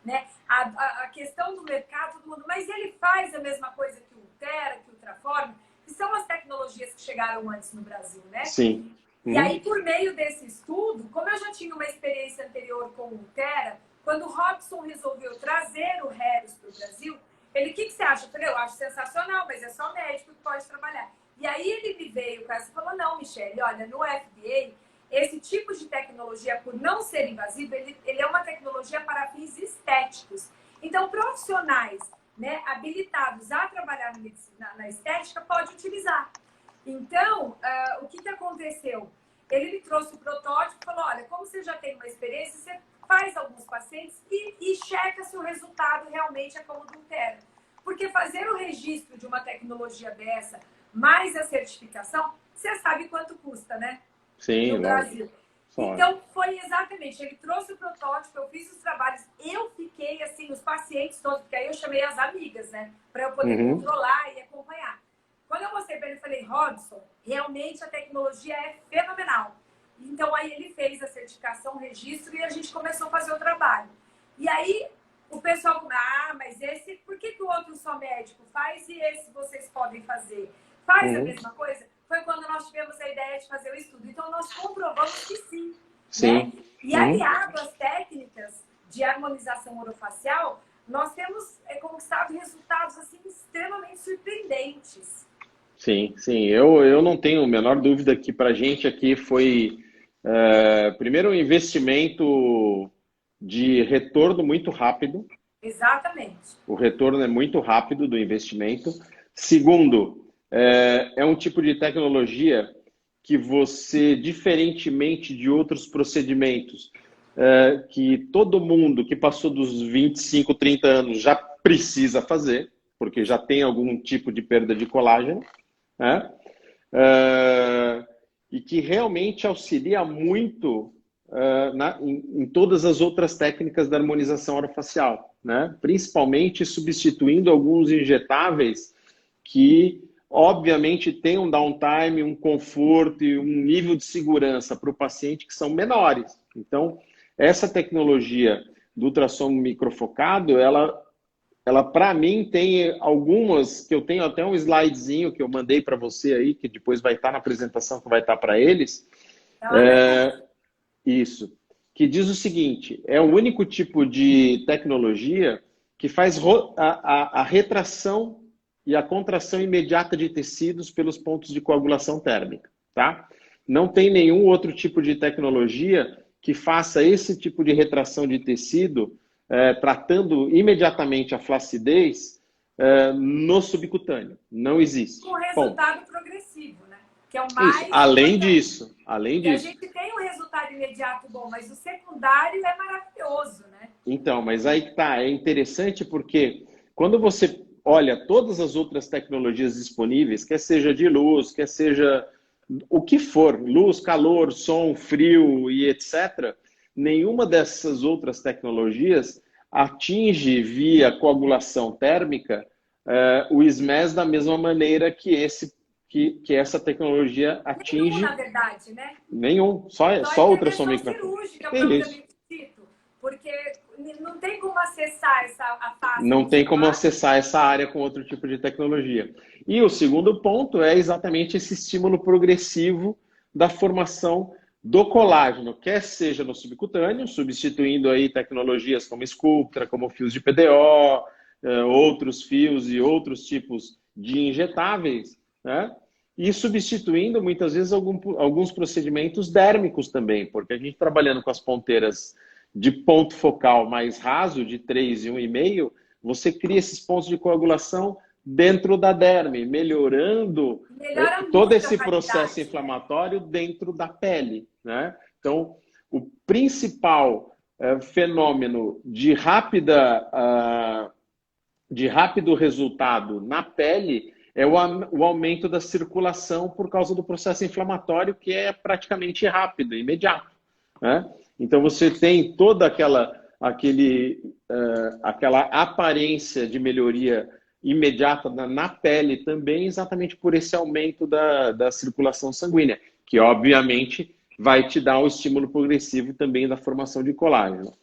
né? A questão do mercado, todo mundo, mas ele faz a mesma coisa que o Ultera, que o Ultraform, que são as tecnologias que chegaram antes no Brasil, né? Sim. E aí, por meio desse estudo, como eu já tinha uma experiência anterior com o Ultera, quando o Robson resolveu trazer o Heros para o Brasil, ele, o que você acha? Eu falei, eu acho sensacional, mas é só médico que pode trabalhar. E aí ele me veio com essa e falou, não, Michele, olha, no FDA, esse tipo de tecnologia, por não ser invasivo, ele é uma tecnologia para fins estéticos. Então, profissionais, né, habilitados a trabalhar na estética pode utilizar. Então, o que aconteceu? Ele me trouxe o protótipo e falou, olha, como você já tem uma experiência, você faz alguns pacientes e checa se o resultado realmente é como do Ultera. Porque fazer o registro de uma tecnologia dessa, mais a certificação, você sabe quanto custa, né? Sim, no Brasil. Então, foi exatamente, ele trouxe o protótipo, eu fiz os trabalhos, eu fiquei assim, os pacientes todos, porque aí eu chamei as amigas, né? Para eu poder controlar e acompanhar. Quando eu mostrei para ele, eu falei, Robson, realmente a tecnologia é fenomenal. Então, aí ele fez a certificação, o registro e a gente começou a fazer o trabalho. E aí, o pessoal, mas esse, por que o outro só médico faz e esse vocês podem fazer? Faz a mesma coisa? Foi quando nós tivemos a ideia de fazer o estudo. Então, nós comprovamos que sim. Né? E aliado às técnicas de harmonização orofacial, nós temos conquistado resultados assim, extremamente surpreendentes. Sim, sim. Eu não tenho a menor dúvida que para a gente aqui foi, primeiro, um investimento de retorno muito rápido. Exatamente. O retorno é muito rápido do investimento. Segundo, é um tipo de tecnologia que você, diferentemente de outros procedimentos, que todo mundo que passou dos 25, 30 anos já precisa fazer, porque já tem algum tipo de perda de colágeno, né? Uh, e que realmente auxilia muito em todas as outras técnicas da harmonização orofacial, né? Principalmente substituindo alguns injetáveis que, obviamente, têm um downtime, um conforto e um nível de segurança para o paciente que são menores. Então, essa tecnologia do ultrassom microfocado, ela para mim tem algumas que eu tenho até um slidezinho que eu mandei para você aí, que depois vai estar na apresentação que vai estar para eles. Isso. Que diz o seguinte: é o único tipo de tecnologia que faz a retração e a contração imediata de tecidos pelos pontos de coagulação térmica, tá? Não tem nenhum outro tipo de tecnologia que faça esse tipo de retração de tecido tratando imediatamente a flacidez no subcutâneo. Não existe. Com resultado progressivo, né? Que é o Isso. mais Além importante. disso, além E a disso. gente tem um resultado imediato bom, mas o secundário é maravilhoso, né? Então, mas aí que tá, é interessante porque quando você olha todas as outras tecnologias disponíveis, quer seja de luz, quer seja o que for, luz, calor, som, frio e etc., nenhuma dessas outras tecnologias atinge via coagulação térmica o SMES da mesma maneira que essa tecnologia Nenhum, na atinge. verdade, né? Nenhum, Só só ultrassom intervenção microfone. cirúrgica, É isso. propriamente dito. Porque não tem como acessar a face Não tem como muscular. acessar essa área com outro tipo de tecnologia. E o segundo ponto é exatamente esse estímulo progressivo da formação do colágeno, quer seja no subcutâneo, substituindo aí tecnologias como Sculptra, como fios de PDO, outros fios e outros tipos de injetáveis, né? E substituindo muitas vezes alguns procedimentos dérmicos também, porque a gente trabalhando com as ponteiras de ponto focal mais raso, de 3 e 1,5, você cria esses pontos de coagulação dentro da derme, melhorando Melhora todo muito a esse processo qualidade, né? inflamatório dentro da pele, né? Então, o principal fenômeno de rápido resultado na pele é o aumento da circulação por causa do processo inflamatório, que é praticamente rápido, imediato, né? Então você tem toda aquela aparência de melhoria imediata na pele também, exatamente por esse aumento da circulação sanguínea, que obviamente vai te dar um estímulo progressivo também da formação de colágeno.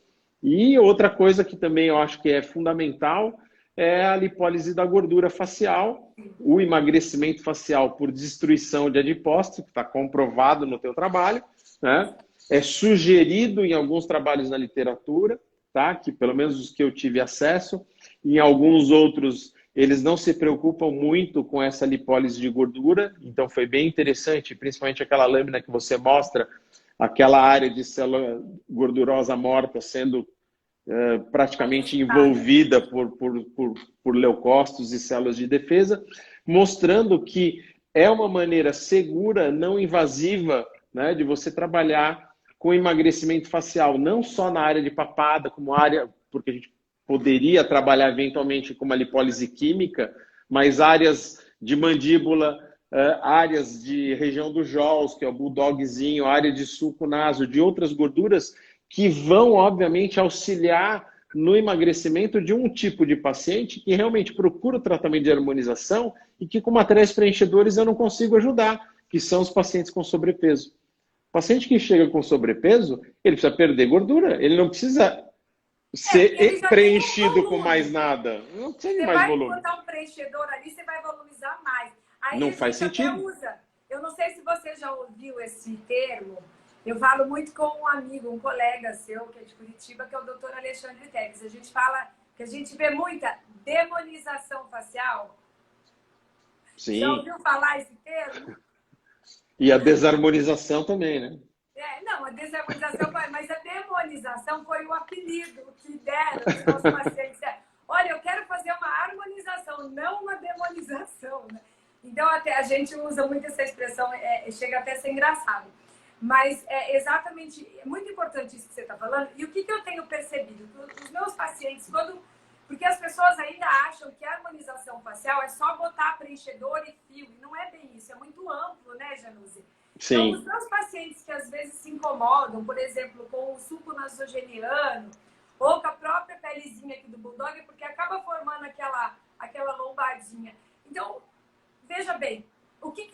E outra coisa que também eu acho que é fundamental é a lipólise da gordura facial, o emagrecimento facial por destruição de adipócitos, que está comprovado no teu trabalho, né? É sugerido em alguns trabalhos na literatura, tá? Que pelo menos os que eu tive acesso, em alguns outros eles não se preocupam muito com essa lipólise de gordura, então foi bem interessante, principalmente aquela lâmina que você mostra, aquela área de célula gordurosa morta sendo praticamente envolvida por leucócitos e células de defesa, mostrando que é uma maneira segura, não invasiva, né, de você trabalhar com emagrecimento facial, não só na área de papada, como área, porque a gente poderia trabalhar eventualmente com uma lipólise química, mas áreas de mandíbula, áreas de região do jaws, que é o bulldogzinho, área de sulco naso, de outras gorduras que vão, obviamente, auxiliar no emagrecimento de um tipo de paciente que realmente procura o tratamento de harmonização e que com materiais preenchedores eu não consigo ajudar, que são os pacientes com sobrepeso. O paciente que chega com sobrepeso, ele precisa perder gordura, ele não precisa Porque ele ser já tem um preenchido com mais volume. nada. Não precisa de Você mais vai volume. botar um preenchedor ali, você vai volumizar mais. Aí Não a faz gente até sentido. usa. Eu não sei se você já ouviu esse termo. Eu falo muito com um amigo, um colega seu, que é de Curitiba, que é o doutor Alexandre Teves. A gente fala que a gente vê muita demonização facial. Já Sim. ouviu falar esse termo? E a desarmonização também, né? Não, a desarmonização, mas a demonização foi o apelido que deram os nossos pacientes. Olha, eu quero fazer uma harmonização, não uma demonização, né? Então, até a gente usa muito essa expressão, chega até a ser engraçado. Mas é exatamente, é muito importante isso que você está falando. E o que eu tenho percebido? Os meus pacientes, porque as pessoas ainda acham que a harmonização facial é só botar preenchedor e fio. E não é bem isso, é muito amplo, né, Januse? Então, os Sim. meus pacientes que às vezes se incomodam, por exemplo, com o suco nasogeniano ou com a própria pelezinha aqui do Bulldog, porque acaba formando aquela lombadinha. Então, veja bem, por que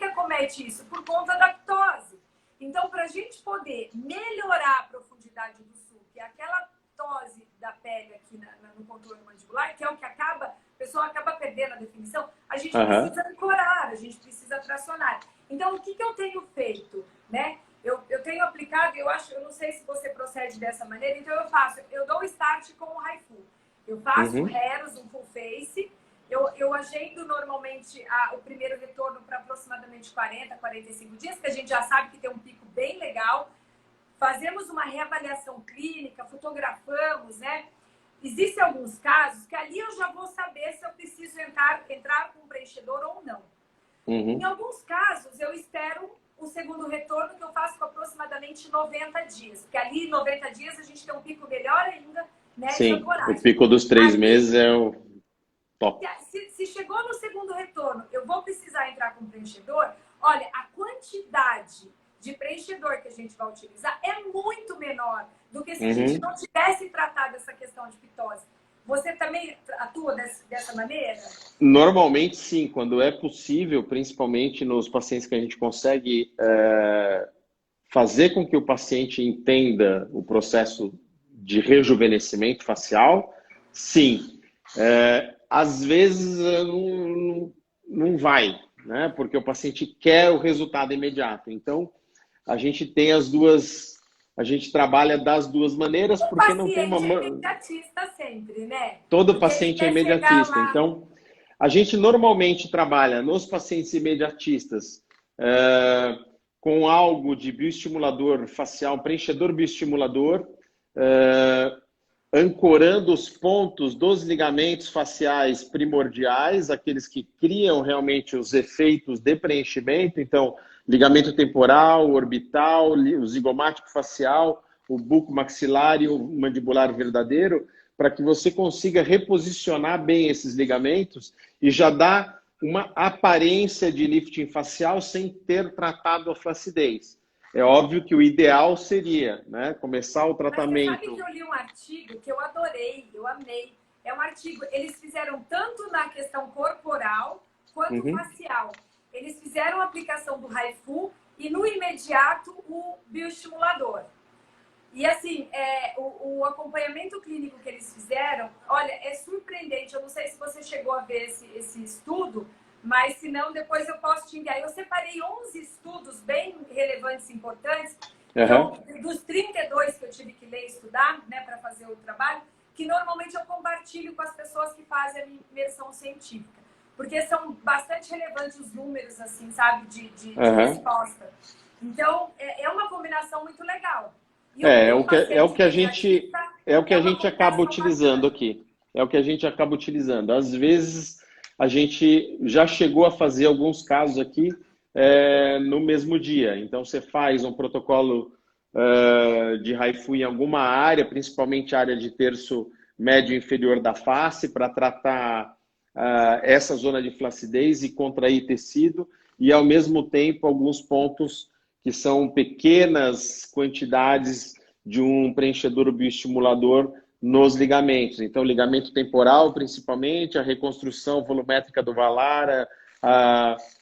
acomete isso? Por conta da ptose. Então, para a gente poder melhorar a profundidade do suco, que é aquela ptose da pele aqui no contorno mandibular, que é o que a pessoa acaba perdendo a definição, a gente precisa ancorar, a gente precisa tracionar. Então, o que eu tenho feito, né? Eu tenho aplicado, eu não sei se você procede dessa maneira, então eu dou o start com o Haifu. Eu faço Heros, um full face, eu agendo normalmente o primeiro retorno para aproximadamente 40, 45 dias, que a gente já sabe que tem um pico bem legal. Fazemos uma reavaliação clínica, fotografamos, né? Existem alguns casos que ali eu já vou saber se eu preciso entrar com preenchedor ou não. Em alguns casos, eu espero o segundo retorno, que eu faço com aproximadamente 90 dias. Porque ali, em 90 dias, a gente tem um pico melhor ainda, né? Sim, de ancoragem. o pico dos 3 meses é o top. Se chegou no segundo retorno, eu vou precisar entrar com preenchedor, olha, a quantidade de preenchedor que a gente vai utilizar é muito menor do que se a gente não tivesse tratado essa questão de pitose. Você também atua dessa maneira? Normalmente, sim, quando é possível, principalmente nos pacientes que a gente consegue fazer com que o paciente entenda o processo de rejuvenescimento facial, sim. Às vezes não vai, né? Porque o paciente quer o resultado imediato. Então, a gente tem a gente trabalha das duas maneiras, porque não tem uma... O paciente é imediatista sempre, né? Todo Porque paciente é imediatista. Então, a gente normalmente trabalha nos pacientes imediatistas com algo de bioestimulador facial, preenchedor bioestimulador, ancorando os pontos dos ligamentos faciais primordiais, aqueles que criam realmente os efeitos de preenchimento. Então, ligamento temporal, orbital, o zigomático facial, o buco maxilar e o mandibular verdadeiro, para que você consiga reposicionar bem esses ligamentos e já dar uma aparência de lifting facial sem ter tratado a flacidez. É óbvio que o ideal seria, né, começar o tratamento... Mas você sabe que eu li um artigo que eu adorei, eu amei. É um artigo, eles fizeram tanto na questão corporal quanto facial. Eles fizeram a aplicação do Haifu e no imediato o bioestimulador. E assim, o acompanhamento clínico que eles fizeram, olha, é surpreendente. Eu não sei se você chegou a ver esse estudo, mas se não, depois eu posso te enviar. Eu separei 11 estudos bem relevantes e importantes, dos 32 que eu tive que ler e estudar, né, para fazer o trabalho, que normalmente eu compartilho com as pessoas que fazem a minha imersão científica. Porque são bastante relevantes os números, assim, sabe, de resposta. Então, é uma combinação muito legal. É o que a gente acaba utilizando aqui. É o que a gente acaba utilizando. Às vezes, a gente já chegou a fazer alguns casos aqui no mesmo dia. Então, você faz um protocolo de Haifu em alguma área, principalmente a área de terço médio inferior da face, para tratar essa zona de flacidez e contrair tecido, e, ao mesmo tempo, alguns pontos que são pequenas quantidades de um preenchedor bioestimulador nos ligamentos. Então, ligamento temporal, principalmente, a reconstrução volumétrica do valar,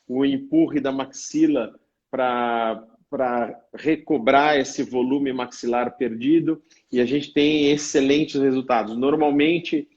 o empurre da maxila para recobrar esse volume maxilar perdido, e a gente tem excelentes resultados. Normalmente,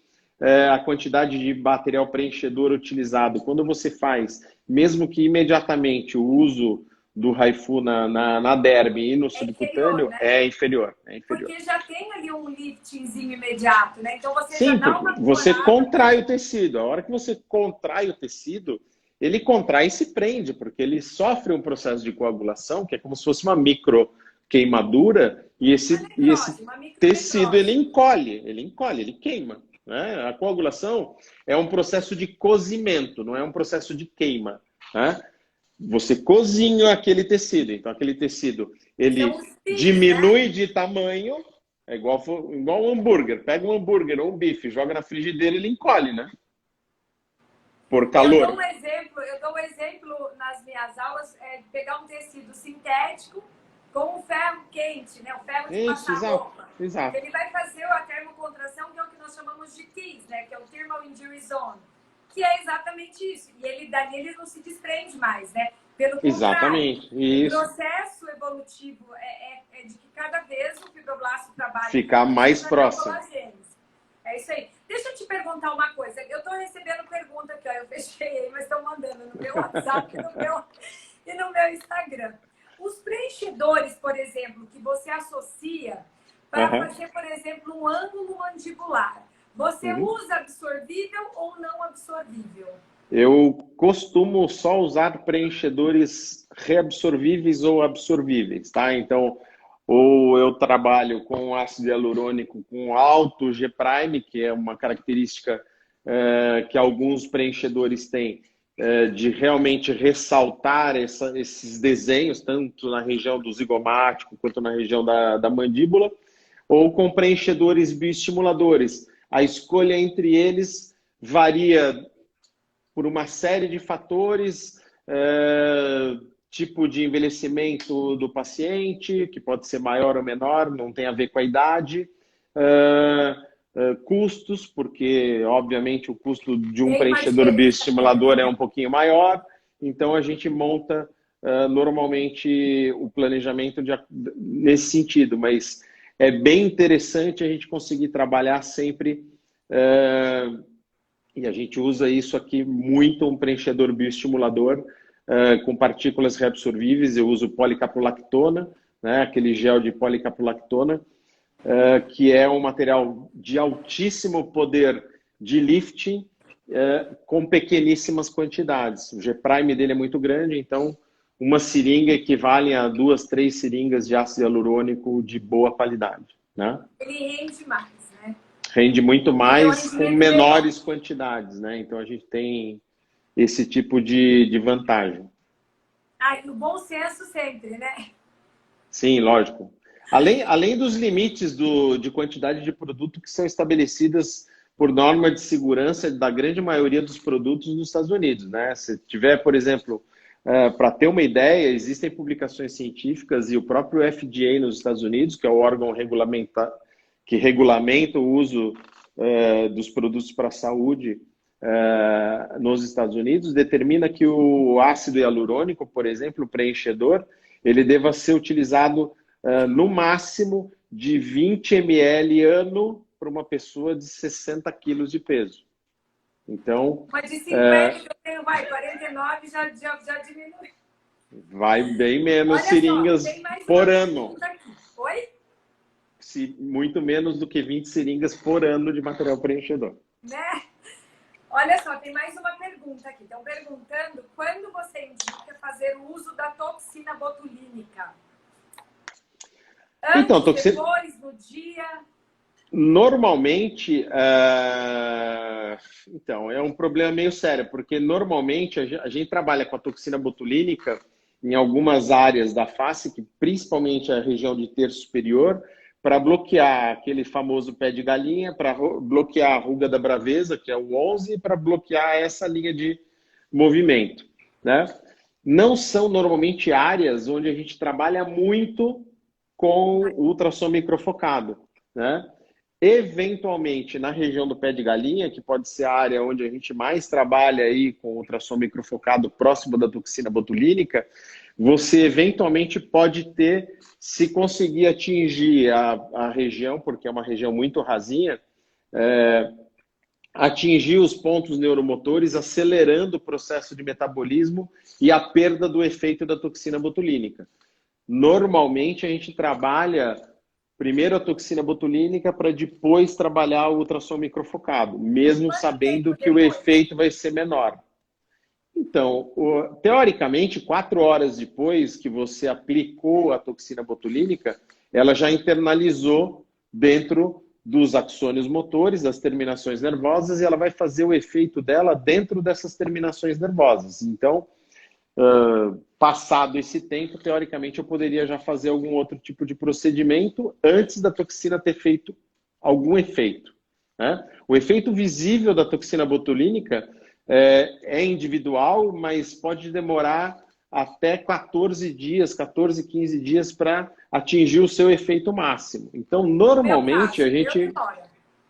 a quantidade de material preenchedor utilizado, quando você faz, mesmo que imediatamente, o uso do HIFU na derme e no inferior, subcutâneo né? é inferior. É inferior. Porque já tem ali um liftingzinho imediato, né? Então você já Sim, dá porque uma você corada. contrai o tecido. A hora que você contrai o tecido, ele contrai e se prende, porque ele sofre um processo de coagulação, que é como se fosse uma micro queimadura, e Uma esse necrose, uma tecido micronecrose. ele encolhe, ele queima. Né? A coagulação é um processo de cozimento, não é um processo de queima. Né? Você cozinha aquele tecido, então aquele tecido São ele os fins, né? diminui de tamanho, é igual um hambúrguer. Pega um hambúrguer ou um bife, joga na frigideira, ele encolhe, né? Por calor. Eu dou um exemplo nas minhas aulas, de pegar um tecido sintético com um ferro quente, né? O ferro de Isso, passar exato, roupa. exato. Ele vai fazer a termocontração, que é o que nós chamamos de TIS, né? Que é o Thermal Injury Zone, que é exatamente isso. E ele dali ele não se desprende mais, né? Pelo contrário, Exatamente, o isso. processo evolutivo é de que cada vez o fibroblasto trabalha Ficar mais na próximo. colagênese. É isso aí. Deixa eu te perguntar uma coisa. Eu estou recebendo pergunta aqui, ó. Eu fechei aí, mas estão mandando no meu WhatsApp e no meu Instagram. Os preenchedores, por exemplo, que você associa para Uhum. fazer, por exemplo, um ângulo mandibular, você usa absorvível ou não absorvível? Eu costumo só usar preenchedores reabsorvíveis ou absorvíveis, tá? Então, ou eu trabalho com ácido hialurônico com alto G', que é uma característica que alguns preenchedores têm, de realmente ressaltar esses desenhos, tanto na região do zigomático quanto na região da mandíbula, ou com preenchedores bioestimuladores. A escolha entre eles varia por uma série de fatores, tipo de envelhecimento do paciente, que pode ser maior ou menor, não tem a ver com a idade, custos, porque, obviamente, o custo de um Tem uma preenchedor diferença bioestimulador grande, é né? um pouquinho maior, então a gente monta normalmente o planejamento nesse sentido, mas é bem interessante a gente conseguir trabalhar sempre e a gente usa isso aqui muito, um preenchedor bioestimulador com partículas reabsorvíveis. Eu uso policaprolactona, né, aquele gel de policaprolactona, que é um material de altíssimo poder de lifting com pequeníssimas quantidades. O G' dele é muito grande, então uma seringa equivale a 2, 3 seringas de ácido hialurônico de boa qualidade. Né? Ele rende mais, né? Rende muito Ele tem um mais com rendimento melhor. menores quantidades, né? Então a gente tem esse tipo de vantagem. Ah, e o bom senso sempre, né? Sim, lógico. Além dos limites de quantidade de produto que são estabelecidas por norma de segurança da grande maioria dos produtos nos Estados Unidos, né? Se tiver, por exemplo, para ter uma ideia, existem publicações científicas e o próprio FDA nos Estados Unidos, que é o órgão que regulamenta o uso dos produtos para a saúde nos Estados Unidos, determina que o ácido hialurônico, por exemplo, o preenchedor, ele deva ser utilizado no máximo de 20 ml ano para uma pessoa de 60 quilos de peso. Então, Uma de 50 que eu tenho, 49, já diminui. vai bem menos Olha só, tem seringas mais uma por ano. pergunta aqui. Oi? Muito menos do que 20 seringas por ano de material preenchedor. Né? Olha só, tem mais uma pergunta aqui. Estão perguntando quando você indica fazer o uso da toxina botulínica? Antes, Então, depois, no dia? Normalmente, então, é um problema meio sério, porque normalmente a gente trabalha com a toxina botulínica em algumas áreas da face, que principalmente a região de terço superior, para bloquear aquele famoso pé de galinha, para bloquear a ruga da braveza, que é o 11, e para bloquear essa linha de movimento, né? Não são normalmente áreas onde a gente trabalha muito com ultrassom microfocado, né? Eventualmente, na região do pé de galinha, que pode ser a área onde a gente mais trabalha aí com ultrassom microfocado próximo da toxina botulínica, você eventualmente pode ter, se conseguir atingir a região, porque é uma região muito rasinha, atingir os pontos neuromotores, acelerando o processo de metabolismo e a perda do efeito da toxina botulínica. Normalmente a gente trabalha primeiro a toxina botulínica para depois trabalhar o ultrassom microfocado, mesmo Quanto sabendo tempo que o depois? efeito vai ser menor. Então, teoricamente, 4 horas depois que você aplicou a toxina botulínica, ela já internalizou dentro dos axônios motores, das terminações nervosas, e ela vai fazer o efeito dela dentro dessas terminações nervosas. Então, passado esse tempo, teoricamente, eu poderia já fazer algum outro tipo de procedimento antes da toxina ter feito algum efeito, né? O efeito visível da toxina botulínica é individual, mas pode demorar até 14 dias, 14, 15 dias para atingir o seu efeito máximo. Então, No meu normalmente, caso, a o meu gente demora.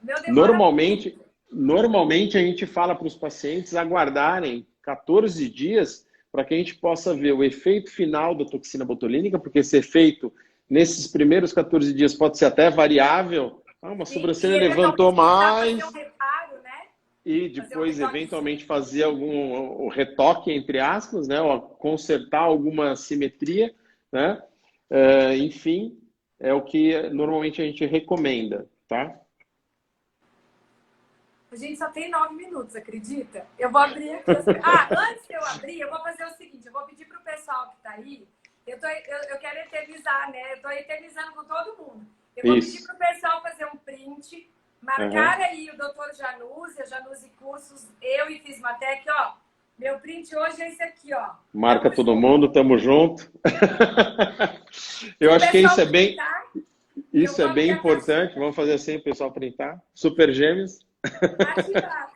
O meu demora Normalmente, muito. normalmente a gente fala para os pacientes aguardarem 14 dias para que a gente possa ver o efeito final da toxina botulínica, porque esse efeito, nesses primeiros 14 dias, pode ser até variável. Ah, uma Sim, sobrancelha e levantou eventualmente precisar fazer um mais, reparo, né? e Fazer um depois, eventualmente, retoquezinho. fazer algum o retoque, entre aspas, né? Ou consertar alguma simetria, né? Enfim, é o que normalmente a gente recomenda, tá? A gente só tem 9 minutos, acredita? Eu vou abrir aqui. Antes de eu abrir, eu vou fazer o seguinte: eu vou pedir para o pessoal que está aí. Eu quero eternizar, né? Eu estou eternizando com todo mundo. Eu vou pedir Isso. para o pessoal fazer um print, marcar Uhum. aí o doutor Januse, a Januse Cursos, eu e Fismatec, ó. Meu print hoje é esse aqui, ó. Marca Tamo todo junto. mundo, tamo junto. Se Eu o acho que pessoal printar, e eu isso vou é bem abrir a importante. caixinha. Vamos fazer assim, o pessoal printar. Super Gêmeos. Ativar.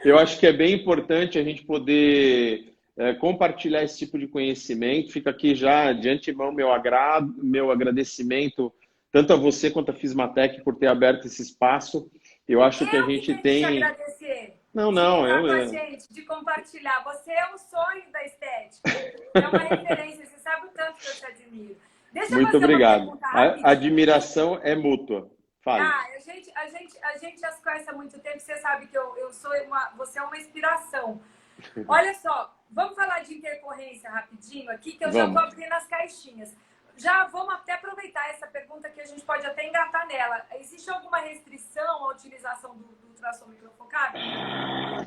Eu acho que é bem importante a gente poder compartilhar esse tipo de conhecimento. Fica aqui já de antemão meu agradecimento tanto a você quanto a Fismatec por ter aberto esse espaço. Eu acho que a Eu que gente tenho que te tem. agradecer Não, de não, estar com a gente, de compartilhar. Você é o sonho da estética. É uma referência. Você sabe o tanto que eu te admiro. Deixa eu muito fazer uma obrigado. pergunta A rapidinho. admiração é mútua. Fale. A gente já se conhece há muito tempo. Você sabe que você é uma inspiração. Olha só, vamos falar de intercorrência rapidinho aqui, que eu já estou Vamos. abrindo as caixinhas. Já vamos até aproveitar essa pergunta que a gente pode até engatar nela. Existe alguma restrição à utilização do ultrassom microfocado?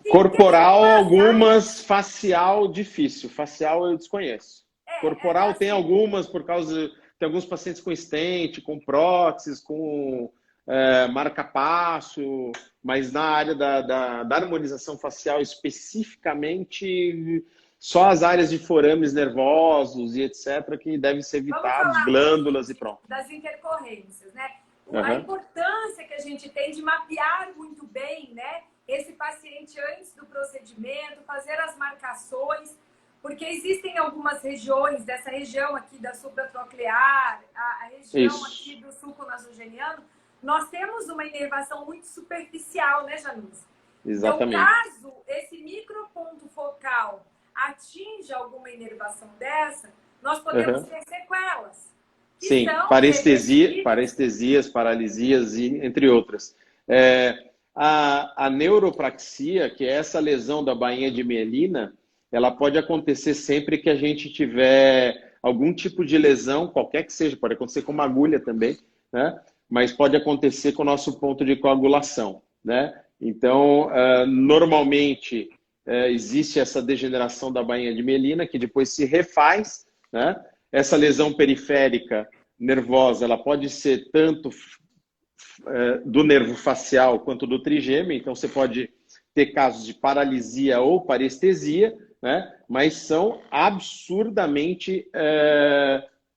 Tem Corporal, algumas áreas. algumas, facial, difícil. Facial eu desconheço. Corporal tem Assim, algumas por causa. Tem alguns pacientes com stent, com próteses, com marca-passo, mas na área da harmonização facial especificamente, só as áreas de forames nervosos e etc., que devem ser vamos evitados, falar um pouquinho glândulas e pronto. das intercorrências, né? A Uhum. importância que a gente tem de mapear muito bem, né, esse paciente antes do procedimento, fazer as marcações, porque existem algumas regiões, dessa região aqui da supratroclear, a região aqui Isso, do sulco nasogeniano, nós temos uma inervação muito superficial, né, Janus? Então, exatamente. caso esse microponto focal atinja alguma inervação dessa, nós podemos Uhum. ter sequelas, que Sim, são reversíveis. parestesias, paralisias e entre outras. A neuropraxia, que é essa lesão da bainha de mielina, ela pode acontecer sempre que a gente tiver algum tipo de lesão, qualquer que seja, pode acontecer com uma agulha também, né? Mas pode acontecer com o nosso ponto de coagulação, né? Então, normalmente, existe essa degeneração da bainha de mielina, que depois se refaz, né? Essa lesão periférica nervosa, ela pode ser tanto do nervo facial quanto do trigêmeo, então você pode ter casos de paralisia ou parestesia, né? Mas são absurdamente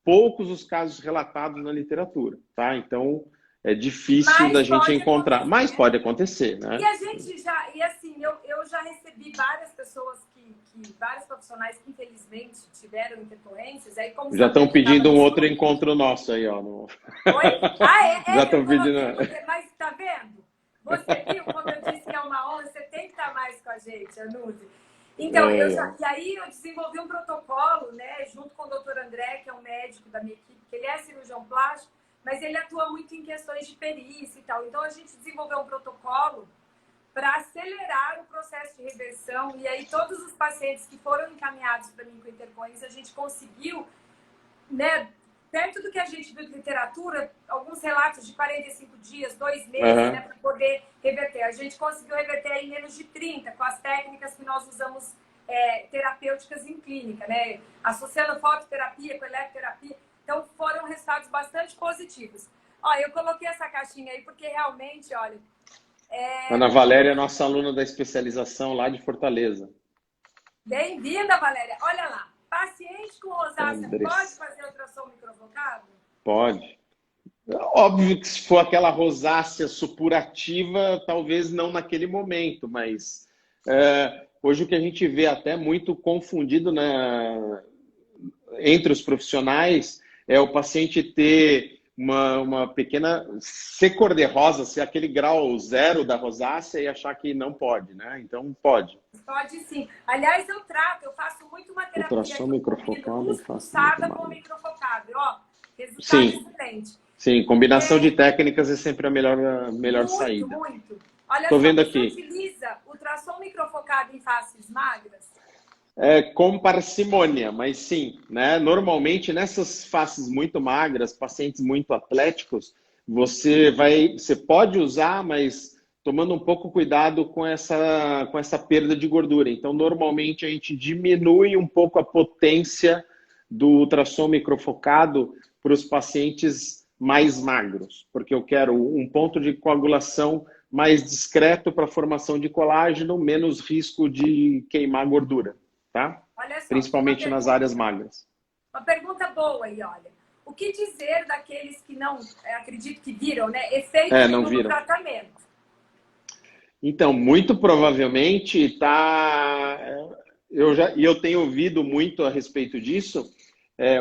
poucos os casos relatados na literatura, tá? Então é difícil da Mas gente pode encontrar, mas acontecer. pode acontecer, E né? a gente já, e assim, eu já recebi várias pessoas vários profissionais que infelizmente tiveram intercorrências, aí como Já sabia estão que estava pedindo no um outro sul, encontro nosso aí, ó. No... oi? Já Eu estão pedindo. coloquei você, mas tá vendo? Você viu como eu disse que é uma honra, você tem que estar mais com a gente, Anuzi. Então, e aí eu desenvolvi um protocolo, né, junto com o doutor André, que é um médico da minha equipe, que ele é cirurgião plástico, mas ele atua muito em questões de perícia e tal. Então, a gente desenvolveu um protocolo para acelerar o processo de reversão. E aí todos os pacientes que foram encaminhados para mim com intercorrência, a gente conseguiu, né, perto do que a gente viu de literatura, alguns relatos de 45 dias, 2 meses, né, para poder reverter. A gente conseguiu reverter em menos de 30 com as técnicas que nós usamos terapêuticas em clínica, né, associando fototerapia com eletroterapia. Então foram resultados bastante positivos. Ó, eu coloquei essa caixinha aí porque realmente, olha... Ana Valéria é nossa aluna da especialização lá de Fortaleza. Bem-vinda, Valéria. Olha lá, paciente com rosácea pode fazer ultrassom microfocado? Pode. Óbvio que se for aquela rosácea supurativa, talvez não naquele momento, mas hoje o que a gente vê até muito confundido, né, entre os profissionais é o paciente ter uma pequena ser cor-de-rosa, ser aquele grau 0 da rosácea e achar que não pode, né? Então pode. Pode sim. Aliás, eu faço muito uma terapia ultrassom microfocado pulsada com microfocado. Ó, resultado sim. excelente. Sim, combinação de técnicas é sempre a melhor muito, saída. Muito. Olha Tô só, vendo você aqui. utiliza ultrassom microfocado em faces magras? Com parcimônia, mas sim, né? Normalmente nessas faces muito magras, pacientes muito atléticos, você pode usar, mas tomando um pouco cuidado com essa perda de gordura. Então, normalmente a gente diminui um pouco a potência do ultrassom microfocado para os pacientes mais magros, porque eu quero um ponto de coagulação mais discreto para a formação de colágeno, menos risco de queimar gordura. Tá? Olha só, principalmente nas áreas magras. Uma pergunta boa aí, olha. O que dizer daqueles que não, acredito que viram, né? Efeito não no viram. tratamento. Então, muito provavelmente eu tenho ouvido muito a respeito disso,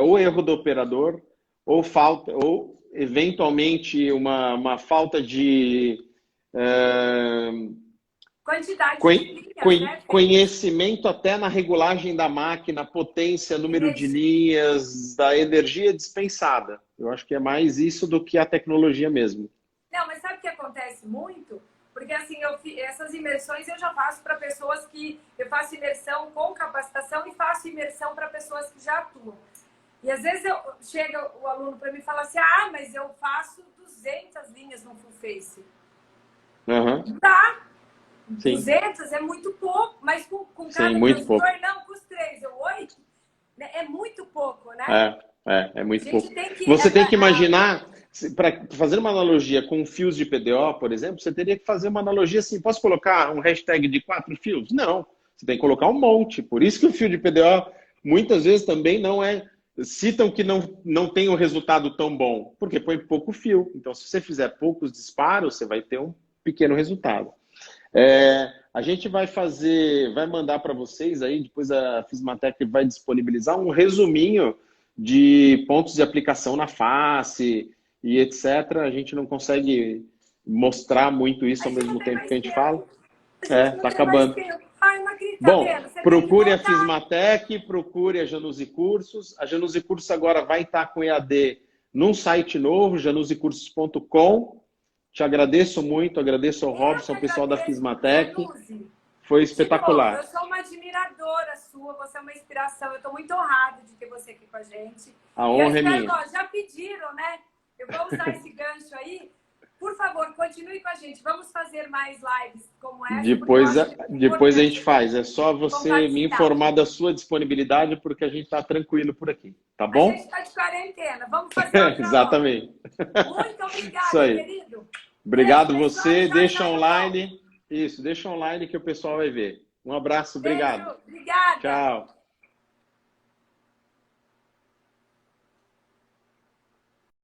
ou erro do operador, ou eventualmente uma falta de quantidade de linhas, né? Conhecimento até na regulagem da máquina, potência, número de linhas, da energia dispensada. Eu acho que é mais isso do que a tecnologia mesmo. Não, mas sabe o que acontece muito? Porque assim, essas imersões eu já faço para pessoas que... Eu faço imersão com capacitação e faço imersão para pessoas que já atuam. E às vezes chega o aluno para mim e fala assim, mas eu faço 200 linhas no full face. Uhum. Tá. Sim. 200 é muito pouco, mas com cada transdutor, não, com os 3 ou 8, né, é muito pouco, né? É muito pouco. Tem você tem que imaginar, para fazer uma analogia com fios de PDO, por exemplo, você teria que fazer uma analogia assim, posso colocar um hashtag de 4 fios? Não, você tem que colocar um monte. Por isso que o fio de PDO, muitas vezes também citam que não tem um resultado tão bom, porque põe pouco fio. Então, se você fizer poucos disparos, você vai ter um pequeno resultado. A gente vai mandar para vocês aí, depois a Fismatec vai disponibilizar um resuminho de pontos de aplicação na face e etc. A gente não consegue mostrar muito isso ao mesmo tempo que a gente fala. Tá acabando. Bom, procure a Fismatec, procure a Januzzi Cursos. A Januzzi Cursos agora vai estar com EAD num site novo, januzzicursos.com. Te agradeço muito, agradeço ao Robson, ao pessoal da Fismatec. Foi espetacular. Novo, eu sou uma admiradora sua, você é uma inspiração. Eu estou muito honrada de ter você aqui com a gente. A honra é minha. Já pediram, né? Eu vou usar esse gancho aí. Por favor, continue com a gente. Vamos fazer mais lives como essa. Depois a gente faz. É só você me informar da sua disponibilidade, porque a gente está tranquilo por aqui. Tá bom? A gente está de quarentena. Vamos fazer Exatamente. Muito obrigada, isso aí. querido. Obrigado você. Deixa online. Isso, deixa online que o pessoal vai ver. Um abraço, obrigado. Obrigada. Tchau.